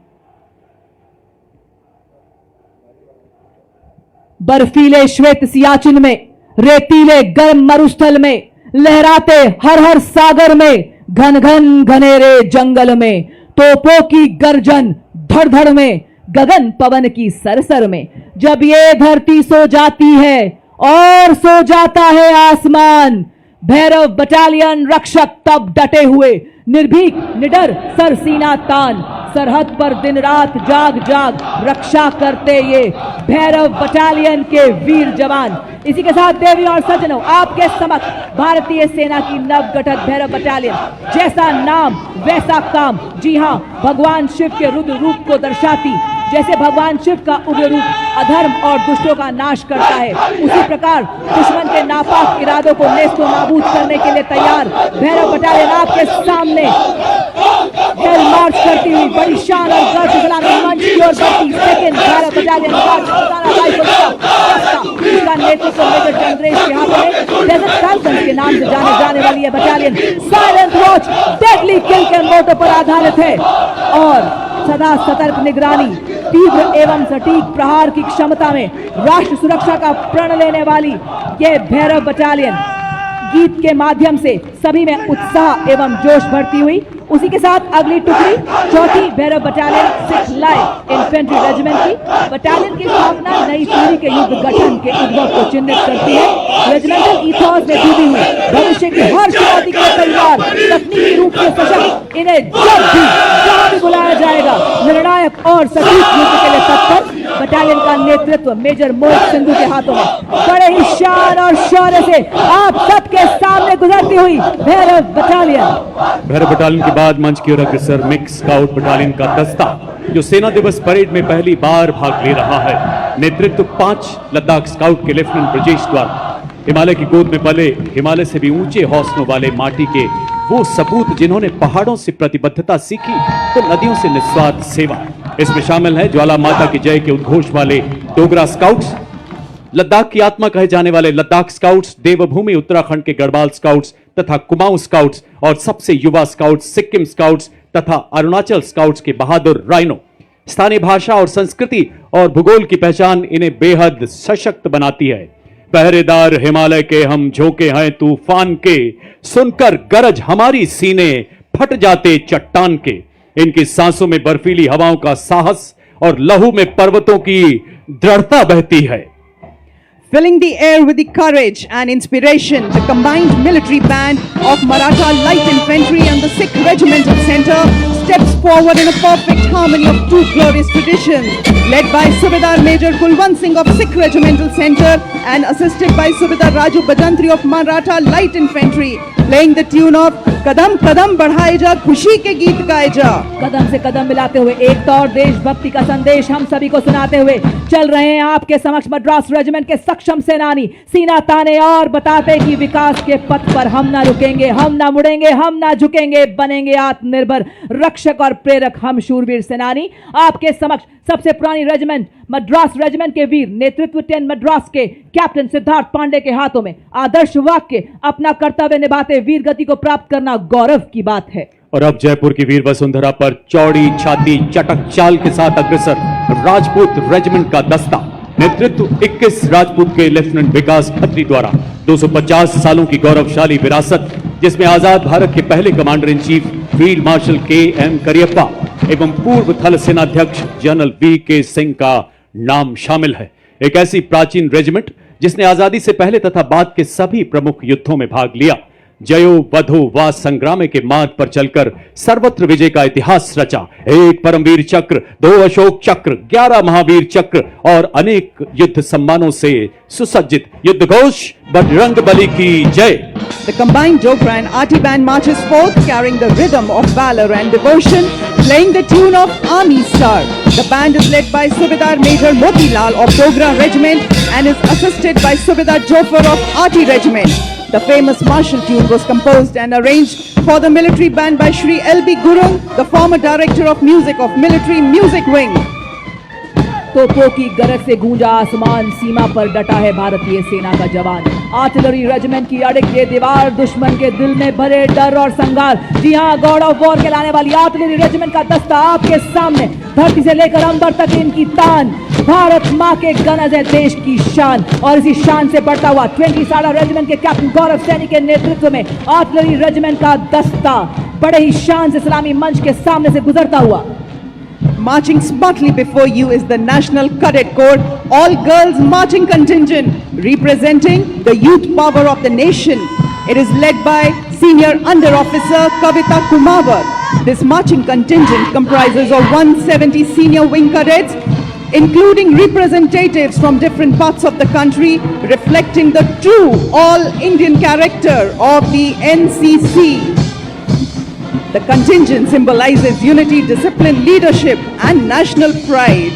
बर्फीले श्वेत सियाचिन में, रेतीले गर्म मरुस्थल में, लहराते हर हर सागर में, घन घन घनेरे जंगल में, तोपों की गर्जन धड़ धड़ में, गगन पवन की सरसर में, जब ये धरती सो जाती है और सो जाता है आसमान, भैरव बटालियन रक्षक तब डटे हुए निर्भीक निडर सरसीना तान, सरहद पर दिन रात जाग जाग रक्षा करते ये भैरव बटालियन के वीर जवान। इसी के साथ देवी और सज्जनों आपके समक्ष भारतीय सेना की नवगठित भैरव बटालियन, जैसा नाम वैसा काम। जी हां, भगवान शिव के रुद्र रूप को दर्शाती, जैसे भगवान शिव का उग्र रूप अधर्म और दुष्टों का नाश करता है, उसी प्रकार दुश्मन के नापाक इरादों को नेस्तो नाबूद करने के लिए तैयार भैरव बटालियन आपके सामने हेल मार्च करती हुई बड़ी शान और गर्व सलामी मंच की ओर बढ़ती सेकंड भैरव बटालियन इसका नेतृत्व मेजर चंद्रेश के हाथों में। डेजर्ट फैल्कन के नाम से जाने जाने वाली यह बटालियन साइलेंट वॉच डेडली किल के मोटो पर आधारित है और सदा सतर्क निगरानी, तीव्र एवं सटीक प्रहार की क्षमता में राष्ट्र सुरक्षा का प्रण लेने वाली यह भैरव बटालियन गीत के माध्यम से सभी में उत्साह एवं जोश भरती हुई। उसी के साथ अगली टुकड़ी चौथी Bhairav battalion 6 light infantry regiment की बटालियन की स्थापना नई पीढ़ी के युद्ध गठन के उद्भव को चिन्हित करती है। रेजिमेंटल ईथॉस में डूबी हुई भविष्य की हर चुनौती के तैयार, तकनीकी रूप से सशक्त, इन्हें जब भी जहां भी बुलाया जाएगा निर्णायक और सटीक युद्ध के लिए तत्पर बटालियन का नेतृत्व मेजर मोहित सिंधु के हाथों में बड़े ही शान और शौर्य से आप सबके सामने गुजरती हुई भैरव बटालियन। भैरव बटालियन के बाद मंच की ओर अग्रसर मिक्स स्काउट बटालियन का दस्ता जो सेना दिवस परेड में पहली बार भाग ले रहा है। नेतृत्व 5 लद्दाख स्काउट के लेफ्टिनेंट ब्रजेश द्वारा। हिमालय की गोद में पले, हिमालय से भी ऊंचे हौसलों वाले माटी के वो सपूत जिन्होंने पहाड़ों से प्रतिबद्धता सीखी तो नदियों से निस्वार्थ सेवा। इसमें शामिल है ज्वाला माता की जय के उद्घोष वाले डोगरा स्काउट्स, लद्दाख की आत्मा कहे जाने वाले लद्दाख स्काउट्स, देवभूमि उत्तराखंड के गढ़वाल स्काउट्स तथा कुमाऊं स्काउट्स और सबसे युवा स्काउट्स सिक्किम स्काउट्स तथा अरुणाचल स्काउट्स के बहादुर राइनो। स्थानीय भाषा और संस्कृति और भूगोल की पहचान इन्हें बेहद सशक्त बनाती है। पहरेदार हिमालय के हम झोंके हैं तूफान के, सुनकर गरज हमारी सीने फट जाते चट्टान के। इनकी सांसों में बर्फीली हवाओं का साहस और लहू में पर्वतों की दृढ़ता बहती है। Filling the air with the courage and inspiration, the combined military band of Maratha Light Infantry and the Sikh Regimental Centre steps forward in a perfect harmony of two glorious traditions, led by Subedar Major Kulwant Singh of Sikh Regimental Centre and assisted by Subedar Raju Bajantri of Maratha Light Infantry, playing the tune of कदम कदम बढ़ाए जा खुशी के गीत गाए जा। कदम से कदम मिलाते हुए एकता और देशभक्ति का संदेश हम सभी को सुनाते हुए चल रहे हैं आपके समक्ष मद्रास रेजिमेंट के सक्षम सेनानी, सीना ताने और बताते कि विकास के पथ पर हम ना रुकेंगे, हम ना मुड़ेंगे, हम ना झुकेंगे, बनेंगे आत्मनिर्भर रक्षक और प्रेरक हम शूरवीर सेनानी। आपके समक्ष सबसे पुरानी रेजिमेंट मद्रास रेजिमेंट के वीर नेतृत्व 10 मद्रास के कैप्टन सिद्धार्थ पांडे के हाथों में आदर्श वाक्य, अपना कर्तव्य निभाते वीर गति को प्राप्त करना गौरव की बात है। और अब जयपुर की वीर वसुंधरा पर चौड़ी छाती चटक चाल के साथ अग्रसर राजपूत रेजिमेंट का दस्ता, नेतृत्व 21 राजपूत के लेफ्टिनेंट विकास खत्री द्वारा 250 सालों की गौरवशाली विरासत, जिसमें आजाद भारत के पहले commander in chief field marshal KM. Cariappa एवं पूर्व थल सेनाध्यक्ष जनरल वी.के. सिंह का नाम शामिल है। एक ऐसी प्राचीन रेजिमेंट जिसने आजादी से पहले तथा बाद के सभी प्रमुख युद्धों में भाग लिया, जयो वधो वा संग्राम के मार्ग पर चलकर सर्वत्र विजय का इतिहास रचा। एक परमवीर चक्र, 2 अशोक चक्र, 11 महावीर चक्र और अनेक युद्ध सम्मानों से सुसज्जित युद्ध घोष बजरंग बली की जय। The combined Dogra and Arty band marches forth carrying the rhythm of valor and devotion, playing the tune of Army Star. The band is led by Subedar Major Motilal of Dogra Regiment and is assisted by Subedar Jofar of Arty Regiment. The famous martial tune was composed and arranged for the military band by Shri L.B. Gurung, the former director of music of Military Music Wing. तोपों की गरज से गूंजा आसमान, सीमा पर डटा है भारतीय सेना का जवान। आर्टिलरी रेजिमेंट की अड़क ये दीवार, दुश्मन के दिल में भरे डर और संघार। जी हां, गॉड ऑफ वॉर कहलाने वाली आर्टिलरी रेजिमेंट का दस्ता आपके सामने, धरती से लेकर अंबर तक इनकी तान। भारत माँ के गनज है देश की शान, और इसी शान से बढ़ता हुआ 20 साला रेजिमेंट के कैप्टन गौरव सैनी के नेतृत्व में आर्टिलरी रेजिमेंट का दस्ता बड़े ही शान से सलामी मंच के सामने से गुजरता हुआ। Marching smartly before you is the National Cadet Corps, all girls marching contingent, representing the youth power of the nation. It is led by Senior Under Officer Kavita Kumawar. This marching contingent comprises of 170 senior wing cadets, including representatives from different parts of the country, reflecting the true all-Indian character of the NCC. The contingent symbolizes unity, discipline, leadership and national pride.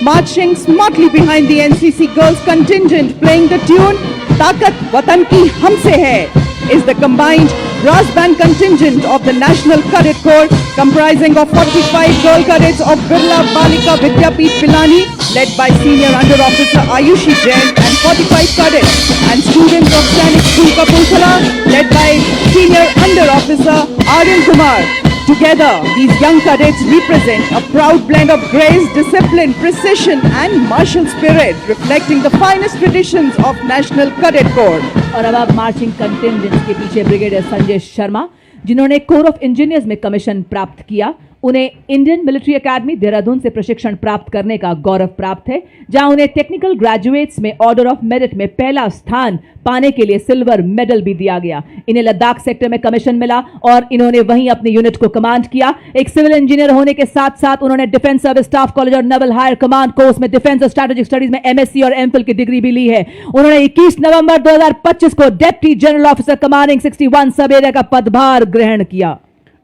Marching smartly behind the NCC girls contingent, playing the tune Taakat Watan Ki Humse Hai, is the combined brass band contingent of the National Cadet Corps, comprising of 45 girl cadets of Birla Balika Vidyapeeth Pilani, led by Senior Under Officer Ayushi Jain, and 45 cadets and students of Sainik School Kapurthala, led by Senior Under Officer Aryan Kumar. Together, these young cadets represent a proud blend of grace, discipline, precision and martial spirit, reflecting the finest traditions of National Cadet Corps. और अब marching contingent के पीछे brigadier Sanjay Sharma, जिन्होंने core of engineers में commission प्राप्त किया, उन्हें Indian military academy Dehradun से प्रशिक्षण प्राप्त करने का गौरव प्राप्त है, जहां उन्हें टेक्निकल ग्रेजुएट्स में ऑर्डर ऑफ मेरिट में पहला स्थान पाने के लिए सिल्वर मेडल भी दिया गया। इन्हें लद्दाख सेक्टर में कमीशन मिला और इन्होंने वहीं अपने यूनिट को कमांड किया। एक सिविल इंजीनियर होने के साथ साथ उन्होंने डिफेंस सर्विस स्टाफ कॉलेज और नेवल हायर कमांड कोर्स में डिफेंस और स्ट्रेटेजिक स्टडीज में एमएससी और एमफिल की डिग्री भी ली है। उन्होंने 21 नवंबर 2025 को deputy general officer commanding 61 sub area का पदभार ग्रहण किया।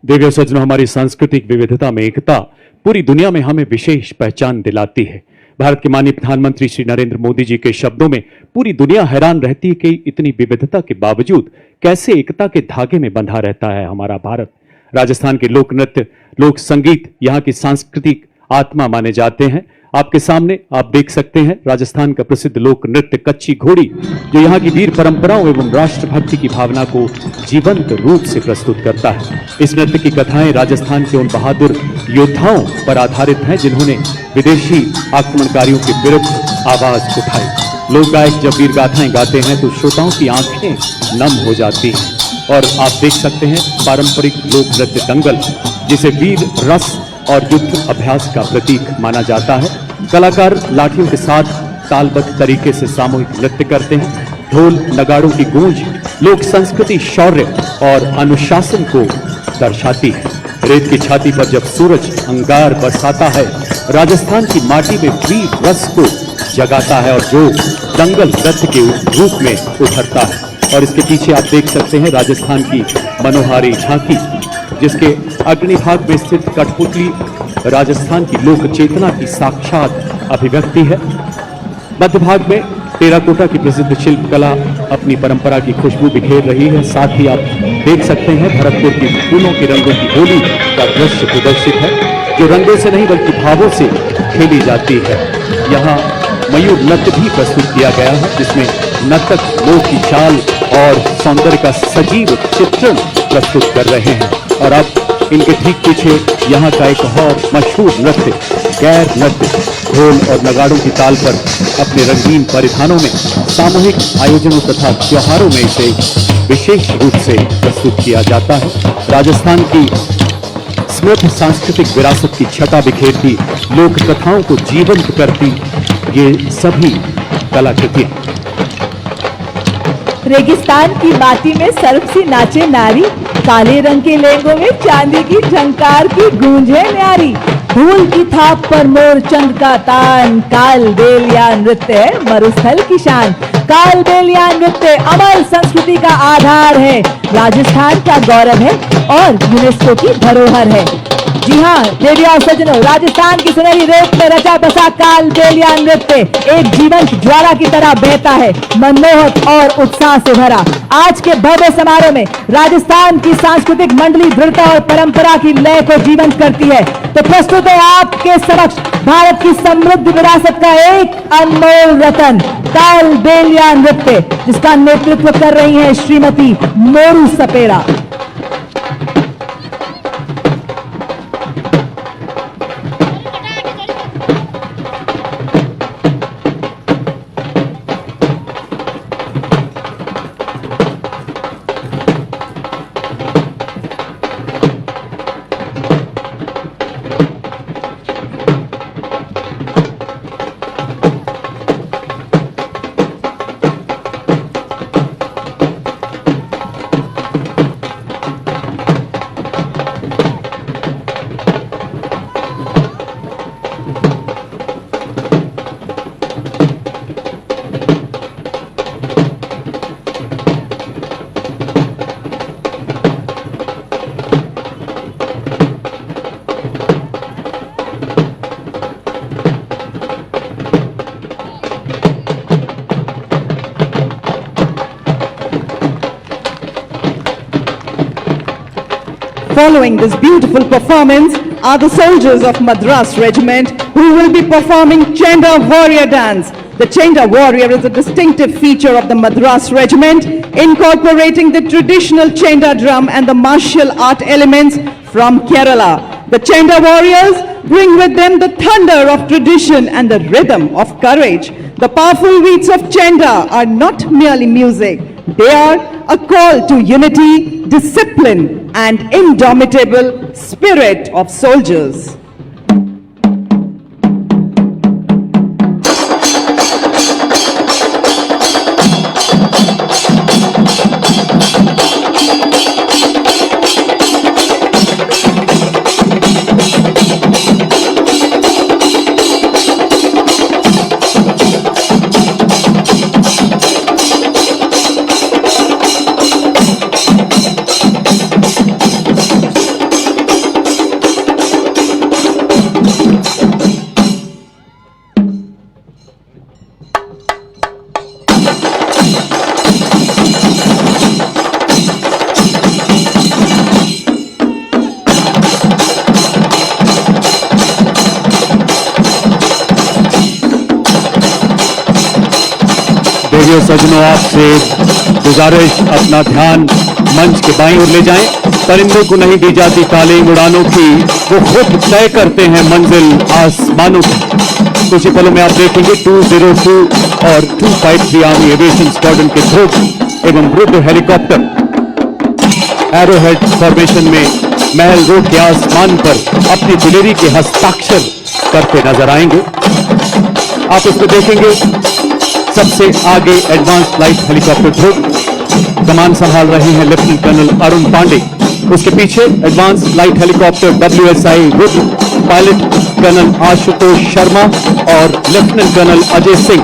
देवियों सज्जनों, हमारी सांस्कृतिक विविधता में एकता पूरी दुनिया में हमें विशेष पहचान दिलाती है। भारत के माननीय प्रधानमंत्री श्री नरेंद्र मोदी जी के शब्दों में पूरी दुनिया हैरान रहती है कि इतनी विविधता के बावजूद कैसे एकता के धागे में बंधा रहता है हमारा भारत। राजस्थान के लोक नृत्य, लोक संगीत यहाँ की सांस्कृतिक आत्मा माने जाते हैं। आपके सामने आप देख सकते हैं राजस्थान का प्रसिद्ध लोक नृत्य कच्ची घोड़ी, जो यहाँ की वीर परंपराओं एवं राष्ट्रभक्ति की भावना को जीवंत रूप से प्रस्तुत करता है। इस नृत्य की कथाएं राजस्थान के उन बहादुर योद्धाओं पर आधारित हैं जिन्होंने विदेशी आक्रमणकारियों के विरुद्ध आवाज उठाई। लोक गायक जब वीर गाथाएं गाते हैं तो श्रोताओं की आंखें नम हो जाती हैं। और आप देख सकते हैं पारंपरिक लोक नृत्य दंगल, जिसे वीर रस और युद्ध अभ्यास का प्रतीक माना जाता है। कलाकार लाठियों के साथ तालबद्ध तरीके से सामूहिक नृत्य करते हैं। ढोल नगाड़ों की गूंज लोक संस्कृति, शौर्य और अनुशासन को दर्शाती है। रेत की छाती पर जब सूरज अंगार बरसाता है, राजस्थान की माटी में वीर रस को जगाता है और जो दंगल नृत्य के रूप में उभरता है। और इसके पीछे आप देख सकते हैं राजस्थान की मनोहारी झांकी, जिसके अग्नि भाग में स्थित कठपुतली राजस्थान की लोक चेतना की साक्षात अभिव्यक्ति है। मध्य भाग में टेराकोटा की प्रसिद्ध शिल्प कला अपनी परंपरा की खुशबू बिखेर रही है। साथ ही आप देख सकते हैं भरतपुर की फूलों के रंगों की होली का दृश्य प्रदर्शित है, जो रंगों से नहीं बल्कि भावों से खेली जाती है। यहाँ मयूर नृत्य भी प्रस्तुत किया गया है, जिसमें नर्तक लोक की चाल और सौंदर्य का सजीव चित्रण प्रस्तुत कर रहे हैं। और अब इनके ठीक पीछे यहाँ का एक और मशहूर नृत्य गैर नृत्य ढोल और नगाड़ों की ताल पर अपने रंगीन परिधानों में सामूहिक आयोजनों तथा त्योहारों में इसे विशेष रूप से प्रस्तुत किया जाता है। राजस्थान की समृद्ध सांस्कृतिक विरासत की छटा बिखेरती, लोक कथाओं को जीवंत करती ये सभी कलाकृतियां। रेगिस्तान की माटी में सर्प सी नाचे नारी, काले रंग के लहंगों में चांदी की झंकार की गूंजे न्यारी। धूल की थाप पर मोर चंद का तान, काल बेलिया नृत्य है मरुस्थल की शान। काल बेलिया नृत्य अमर संस्कृति का आधार है, राजस्थान का गौरव है और यूनेस्को की धरोहर है। जी हाँ देवी और सज्जनों, राजस्थान की सुनहरी रेत में रचा बसा काल बेलिया नृत्य एक जीवंत ज्वाला की तरह बहता है, मनमोहक और उत्साह से भरा। आज के भव्य समारोह में राजस्थान की सांस्कृतिक मंडली दृढ़ता और परंपरा की लय को जीवंत करती है। तो प्रस्तुत है आपके समक्ष भारत की समृद्ध विरासत का एक अनमोल रतन, काल बेलिया नृत्य, जिसका नेतृत्व कर रही है श्रीमती मोरू सपेरा। Following this beautiful performance are the soldiers of Madras Regiment who will be performing Chenda Warrior Dance. The Chenda Warrior is a distinctive feature of the Madras Regiment, incorporating the traditional Chenda drum and the martial art elements from Kerala. The Chenda Warriors bring with them the thunder of tradition and the rhythm of courage. The powerful beats of Chenda are not merely music. They are a call to unity, discipline, and indomitable spirit of soldiers. देवियों सज्जनों, आपसे गुजारिश, अपना ध्यान मंच के बाईं ओर ले जाएं। परिंदों को नहीं दी जाती तालीम उड़ानों की, वो खुद तय करते हैं मंजिल आसमानों की। कुछ ही पलों में आप देखेंगे 202 और 253 आर्मी एविएशन स्क्वाड्रन के ध्रुव एवं रुद्र हेलीकॉप्टर एरोहेड फॉर्मेशन में महल रोड के आसमान पर अपनी दिलेरी के हस्ताक्षर करते नजर आएंगे। आप इसमें देखेंगे सबसे आगे एडवांस लाइट हेलीकॉप्टर ध्रुव, कमान संभाल रहे हैं लेफ्टिनेंट कर्नल अरुण पांडे। उसके पीछे advance light helicopter WSI Rudra, pilot colonel Ashutosh Sharma और लेफ्टिनेंट कर्नल अजय सिंह।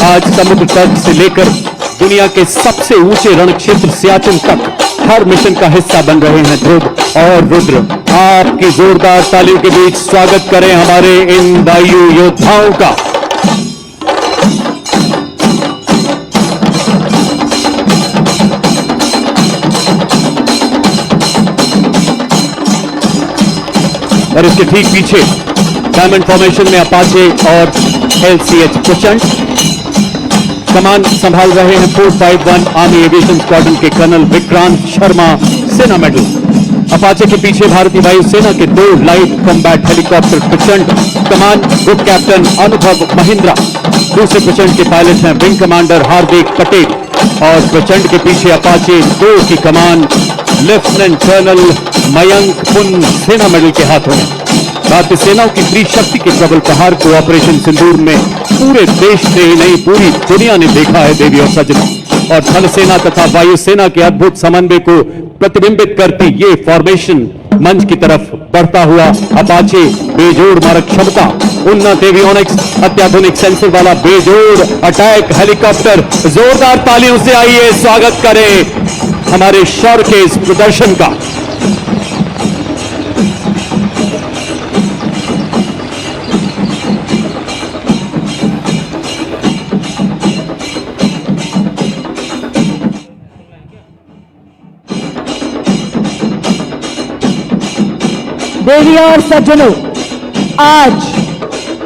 आज समुद्र तट से लेकर दुनिया के सबसे ऊंचे रण क्षेत्र सियाचिन तक हर मिशन का हिस्सा बन रहे हैं ध्रुव और रुद्र। आपकी जोरदार तालियों के बीच स्वागत करें हमारे इन वायु योद्धाओं का। और इसके ठीक पीछे डायमंड फॉर्मेशन में अपाचे और LCH प्रचंड। कमान संभाल रहे हैं 451 आर्मी एविएशन स्क्वाड्रन के कर्नल विक्रांत शर्मा, सेना मेडल। अपाचे के पीछे भारतीय वायुसेना के 2 लाइट कॉम्बैट हेलीकॉप्टर प्रचंड, कमान ग्रुप कैप्टन अनुभव महिंद्रा। दूसरे प्रचंड के पायलट हैं विंग कमांडर हार्दिक पटेल और प्रचंड के पीछे अपाचे 2 की कमान लेफ्टिनेंट कर्नल मयंक पुन, सेना मेडल के हाथों में। भारतीय सेनाओं की त्रिशक्ति के प्रबल प्रहार को ऑपरेशन सिंदूर में पूरे देश से ही नहीं पूरी दुनिया ने देखा है देवी और सज्जनों। और थल सेना तथा वायुसेना के अद्भुत समन्वय को प्रतिबिंबित करती ये फॉर्मेशन मंच की तरफ बढ़ता हुआ अपाचे बेजोड़ मारक क्षमता, उन्नत एवियोनिक्स, अत्याधुनिक सेंसर वाला बेजोड़ अटैक हेलीकॉप्टर। जोरदार तालियों से आइए स्वागत करें हमारे शौर्य के इस प्रदर्शन का। देवी और सज्जनों, आज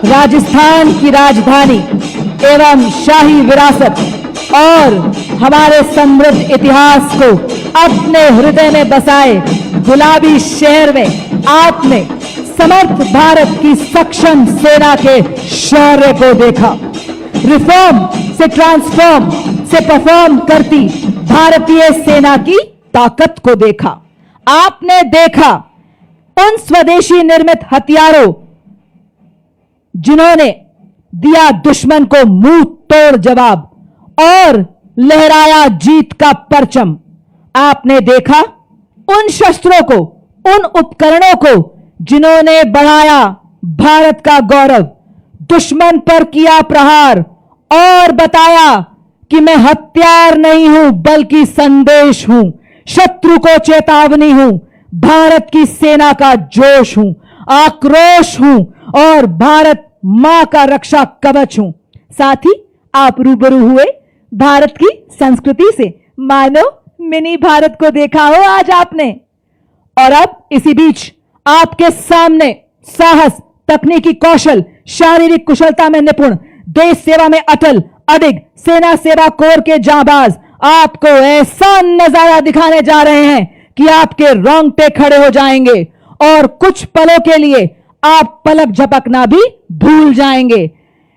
राजस्थान की राजधानी एवं शाही विरासत और हमारे समृद्ध इतिहास को अपने हृदय में बसाए गुलाबी शहर में आपने समर्थ भारत की सक्षम सेना के शौर्य को देखा। रिफॉर्म से ट्रांसफॉर्म से परफॉर्म करती भारतीय सेना की ताकत को देखा। आपने देखा उन स्वदेशी निर्मित हथियारों जिन्होंने दिया दुश्मन को मुंह तोड़ जवाब और लहराया जीत का परचम। आपने देखा उन शस्त्रों को, उन उपकरणों को जिन्होंने बढ़ाया भारत का गौरव, दुश्मन पर किया प्रहार और बताया कि मैं हथियार नहीं हूं बल्कि संदेश हूं, शत्रु को चेतावनी हूं, भारत की सेना का जोश हूं, आक्रोश हूं और भारत मां का रक्षा कवच हूं। साथ ही आप रूबरू हुए भारत की संस्कृति से, मानो मिनी भारत को देखा हो आज आपने। और अब इसी बीच आपके सामने साहस, तकनीकी कौशल, शारीरिक कुशलता में निपुण, देश सेवा में अटल अडिग सेना सेवा कोर के जांबाज आपको ऐसा नजारा दिखाने जा रहे हैं कि आपके रोंगटे खड़े हो जाएंगे और कुछ पलों के लिए आप पलक झपकना भी भूल जाएंगे।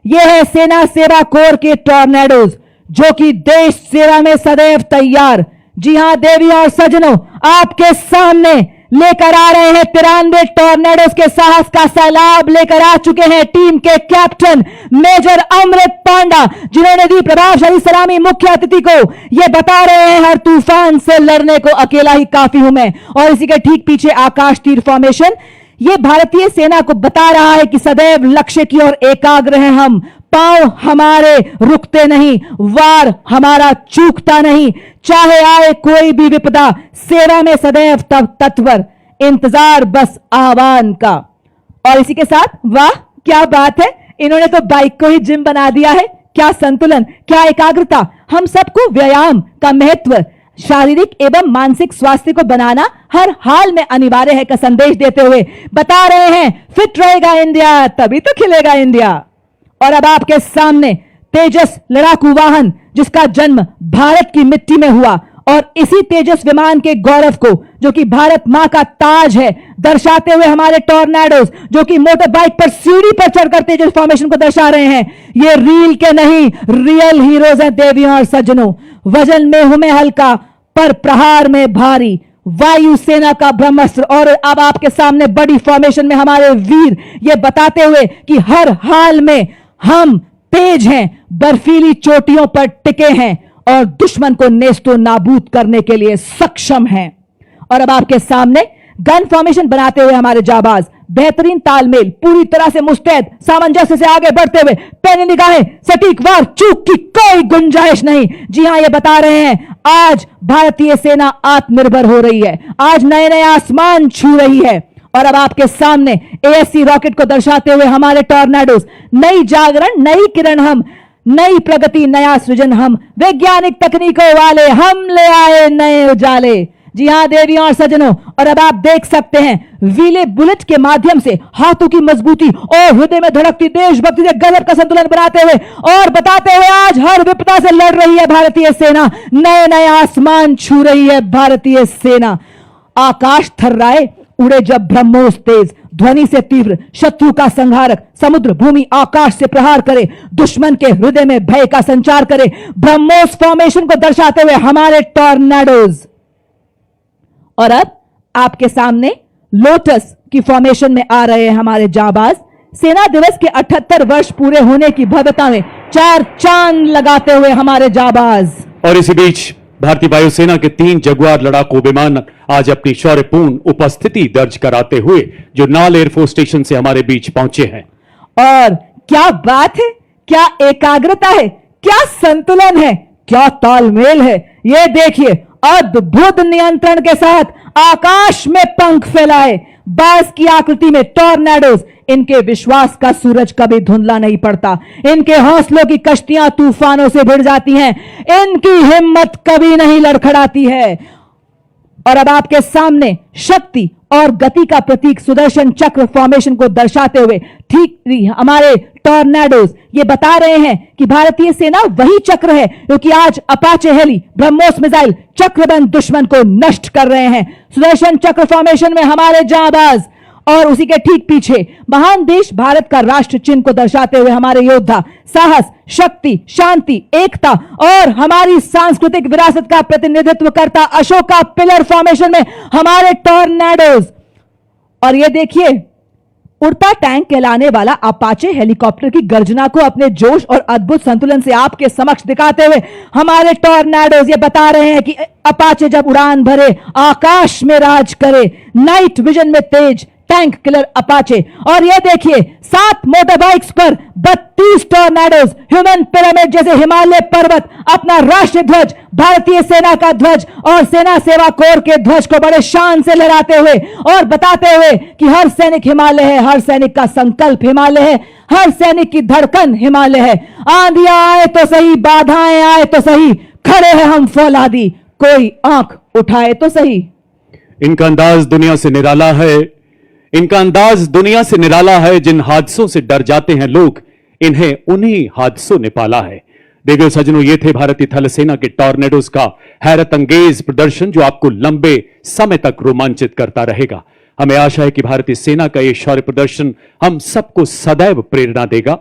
यह है सेना सेवा कोर के टॉर्नेडोज जो कि देश सेवा में सदैव तैयार। जी हां देवी और सज्जनों, आपके सामने लेकर आ रहे हैं 93 टॉर्नेडोज के साहस का सैलाब लेकर आ चुके हैं टीम के कैप्टन मेजर अमृत पांडा, जिन्होंने दी प्रभावशाली सलामी मुख्य अतिथि को। ये बता रहे हैं हर तूफान से लड़ने को अकेला ही काफी हूं मैं। और इसी के ठीक पीछे आकाश तीर फॉर्मेशन, ये भारतीय सेना को बता रहा है कि सदैव लक्ष्य की ओर एकाग्र हैं हम, पांव हमारे रुकते नहीं, वार हमारा चूकता नहीं, चाहे आए कोई भी विपदा, सेवा में सदैव तत्पर, इंतजार बस आह्वान का। और इसी के साथ वाह क्या बात है, इन्होंने तो बाइक को ही जिम बना दिया है। क्या संतुलन, क्या एकाग्रता। हम सबको व्यायाम का महत्व, शारीरिक एवं मानसिक स्वास्थ्य को बनाना हर हाल में अनिवार्य है का संदेश देते हुए बता रहे हैं फिट रहेगा इंडिया तभी तो खिलेगा इंडिया। और अब आपके सामने तेजस लड़ाकू वाहन जिसका जन्म भारत की मिट्टी में हुआ, और इसी तेजस विमान के गौरव को, जो कि भारत मां का ताज है, दर्शाते हुए हमारे टॉर्नेडोज जो कि मोटर बाइक पर सीढ़ी पर चढ़कर तेजस फॉर्मेशन को दर्शा रहे हैं, ये रील के नहीं रियल हीरोज हैं देवियों और सज्जनों। वजन में हमें हल्का पर प्रहार में भारी वायुसेना का ब्रह्मास्त्र। और अब आपके सामने बड़ी फॉर्मेशन में हमारे वीर ये बताते हुए कि हर हाल में हम तेज हैं, बर्फीली चोटियों पर टिके हैं और दुश्मन को नेस्तो नाबूद करने के लिए सक्षम हैं। और अब आपके सामने गन फॉर्मेशन बनाते हुए हमारे जाबाज, बेहतरीन तालमेल, पूरी तरह से मुस्तैद, सामंजस्य से आगे बढ़ते हुए, पैनी निगाहें, सटीक वार, चूक की कोई गुंजाइश नहीं। जी हां, ये बता रहे हैं आज भारतीय सेना आत्मनिर्भर हो रही है, आज नए नए आसमान छू रही है। और अब आपके सामने एएससी रॉकेट को दर्शाते हुए हमारे टॉर्नेडोज, नई जागरण, नई किरण हम, नई प्रगति, नया सृजन हम, वैज्ञानिक तकनीकों वाले हम ले आए नए उजाले। जी हां देवियों और सज्जनों, और अब आप देख सकते हैं व्हीले बुलेट के माध्यम से हाथों की मजबूती और हृदय में धड़कती देशभक्ति से गजब का संतुलन बनाते हुए और बताते हुए आज हर विपदा से लड़ रही है भारतीय सेना, नए नए आसमान छू रही है भारतीय सेना। आकाश थर्राए, उड़े जब ब्रह्मोस तेज, ध्वनि से तीव्र, शत्रु का संहारक, समुद्र भूमि आकाश से प्रहार करे, दुश्मन के हृदय में भय का संचार करे, ब्रह्मोस फॉर्मेशन को दर्शाते हुए हमारे टॉर्नेडोज। और अब आपके सामने लोटस की फॉर्मेशन में आ रहे हैं हमारे जाबाज, सेना दिवस के 78 वर्ष पूरे होने की भव्यता में चार चांद लगाते हुए हमारे जाबाज। और इसी बीच भारतीय वायुसेना के 3 जगुआर लड़ाकू विमान आज अपनी शौर्यपूर्ण उपस्थिति दर्ज कराते हुए जो नाल एयरफोर्स स्टेशन से हमारे बीच पहुंचे हैं। और क्या बात है, क्या एकाग्रता है, क्या संतुलन है, क्या तालमेल है। ये देखिए, अद्भुत नियंत्रण के साथ आकाश में पंख फैलाए, बांस की आकृति में टॉर्नेडोज, इनके विश्वास का सूरज कभी धुंधला नहीं पड़ता, इनके हौसलों की कश्तियां तूफानों से भिड़ जाती हैं, इनकी हिम्मत कभी नहीं लड़खड़ाती है। और अब आपके सामने शक्ति और गति का प्रतीक सुदर्शन चक्र फॉर्मेशन को दर्शाते हुए ठीक हमारे टॉर्नेडोज ये बता रहे हैं कि भारतीय सेना वही चक्र है क्योंकि आज अपाचे हेली, ब्रह्मोस मिसाइल चक्रबंद दुश्मन को नष्ट कर रहे हैं। सुदर्शन चक्र फॉर्मेशन में हमारे जाबाज और उसी के ठीक पीछे महान देश भारत का राष्ट्र चिन्ह को दर्शाते हुए हमारे योद्धा, साहस, शक्ति, शांति, एकता और हमारी सांस्कृतिक विरासत का प्रतिनिधित्व करता अशोका पिलर फॉर्मेशन में हमारे टॉर्नेडोज। और ये देखिए, उड़ता टैंक कहलाने वाला अपाचे हेलीकॉप्टर की गर्जना को अपने जोश और अद्भुत संतुलन से आपके समक्ष दिखाते हुए हमारे टॉर्नेडोज ये बता रहे हैं कि अपाचे जब उड़ान भरे आकाश में राज करे, नाइट विजन में तेज, टैंक किलर अपाचे। और ये देखिए, 7 मोटर बाइक्स पर 32 टॉर्नेडोज, ह्यूमन पिरामिड जैसे हिमालय पर्वत, अपना राष्ट्रीय ध्वज, भारतीय सेना का ध्वज और सेना सेवा कोर के ध्वज को बड़े शान से लहराते हुए और बताते हुए कि हर सैनिक हिमालय है, हर सैनिक का संकल्प हिमालय है, हर सैनिक की धड़कन हिमालय है। आंधियां आए तो सही, बाधाएं आए तो सही, खड़े हैं हम फौलादी, कोई आंख उठाए तो सही। इनका अंदाज दुनिया से निराला है, इनका अंदाज दुनिया से निराला है। जिन हादसों से डर जाते हैं लोग, इन्हें उन्हीं हादसों ने पाला है। देवियों सज्जनों, ये थे भारतीय थल सेना के टॉर्नेडोज का हैरत अंगेज प्रदर्शन जो आपको लंबे समय तक रोमांचित करता रहेगा। हमें आशा है कि भारतीय सेना का यह शौर्य प्रदर्शन हम सबको सदैव प्रेरणा देगा।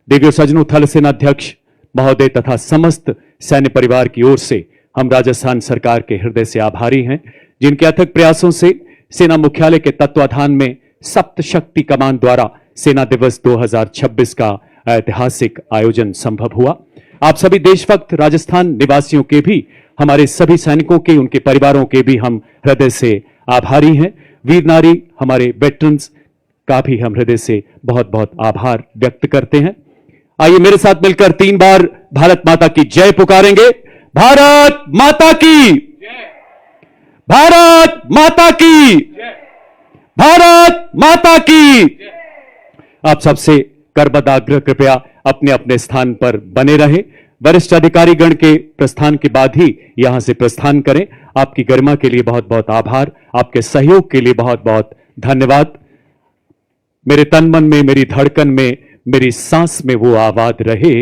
देवियों सज्जनों, थल सेना अध्यक्ष महोदय तथा समस्त सैन्य परिवार की ओर से हम राजस्थान सरकार के हृदय से आभारी हैं, जिनके अथक प्रयासों से सेना मुख्यालय के तत्वाधान में सप्त शक्ति कमान द्वारा सेना दिवस 2026 का ऐतिहासिक आयोजन संभव हुआ। आप सभी देशभक्त राजस्थान निवासियों के भी, हमारे सभी सैनिकों के, उनके परिवारों के भी हम हृदय से आभारी हैं। वीर नारी, हमारे वेटरन्स का भी हम हृदय से बहुत बहुत आभार व्यक्त करते हैं। आइए मेरे साथ मिलकर 3 बार भारत माता की जय पुकारेंगे। भारत माता की, भारत माता की, भारत माता की। आप सबसे करबद्ध आग्रह, कृपया अपने अपने स्थान पर बने रहें। वरिष्ठ अधिकारी गण के प्रस्थान के बाद ही यहां से प्रस्थान करें। आपकी गरिमा के लिए बहुत बहुत आभार, आपके सहयोग के लिए बहुत बहुत धन्यवाद। मेरे तन मन में, मेरी धड़कन में, मेरी सांस में वो आवाज रहे,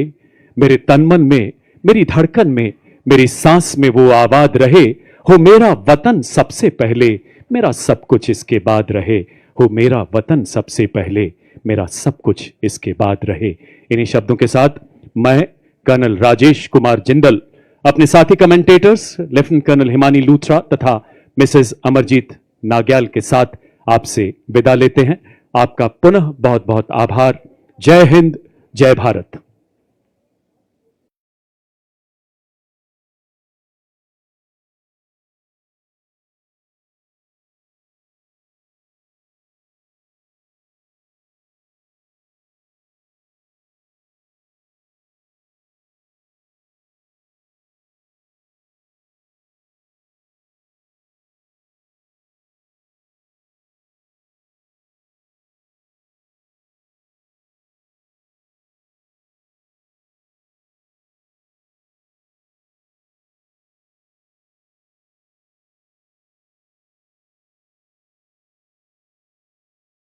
मेरे तन मन में, मेरी धड़कन में, मेरी सांस में वो आबाद रहे, हो मेरा वतन सबसे पहले, मेरा सब कुछ इसके बाद रहे, हो मेरा वतन सबसे पहले, मेरा सब कुछ इसके बाद रहे। इन्हीं शब्दों के साथ मैं कर्नल राजेश कुमार जिंदल अपने साथी commentators lieutenant colonel Himani Luthra तथा मिसेस अमरजीत नाग्याल के साथ आपसे विदा लेते हैं। आपका पुनः बहुत बहुत आभार। जय हिंद, जय भारत।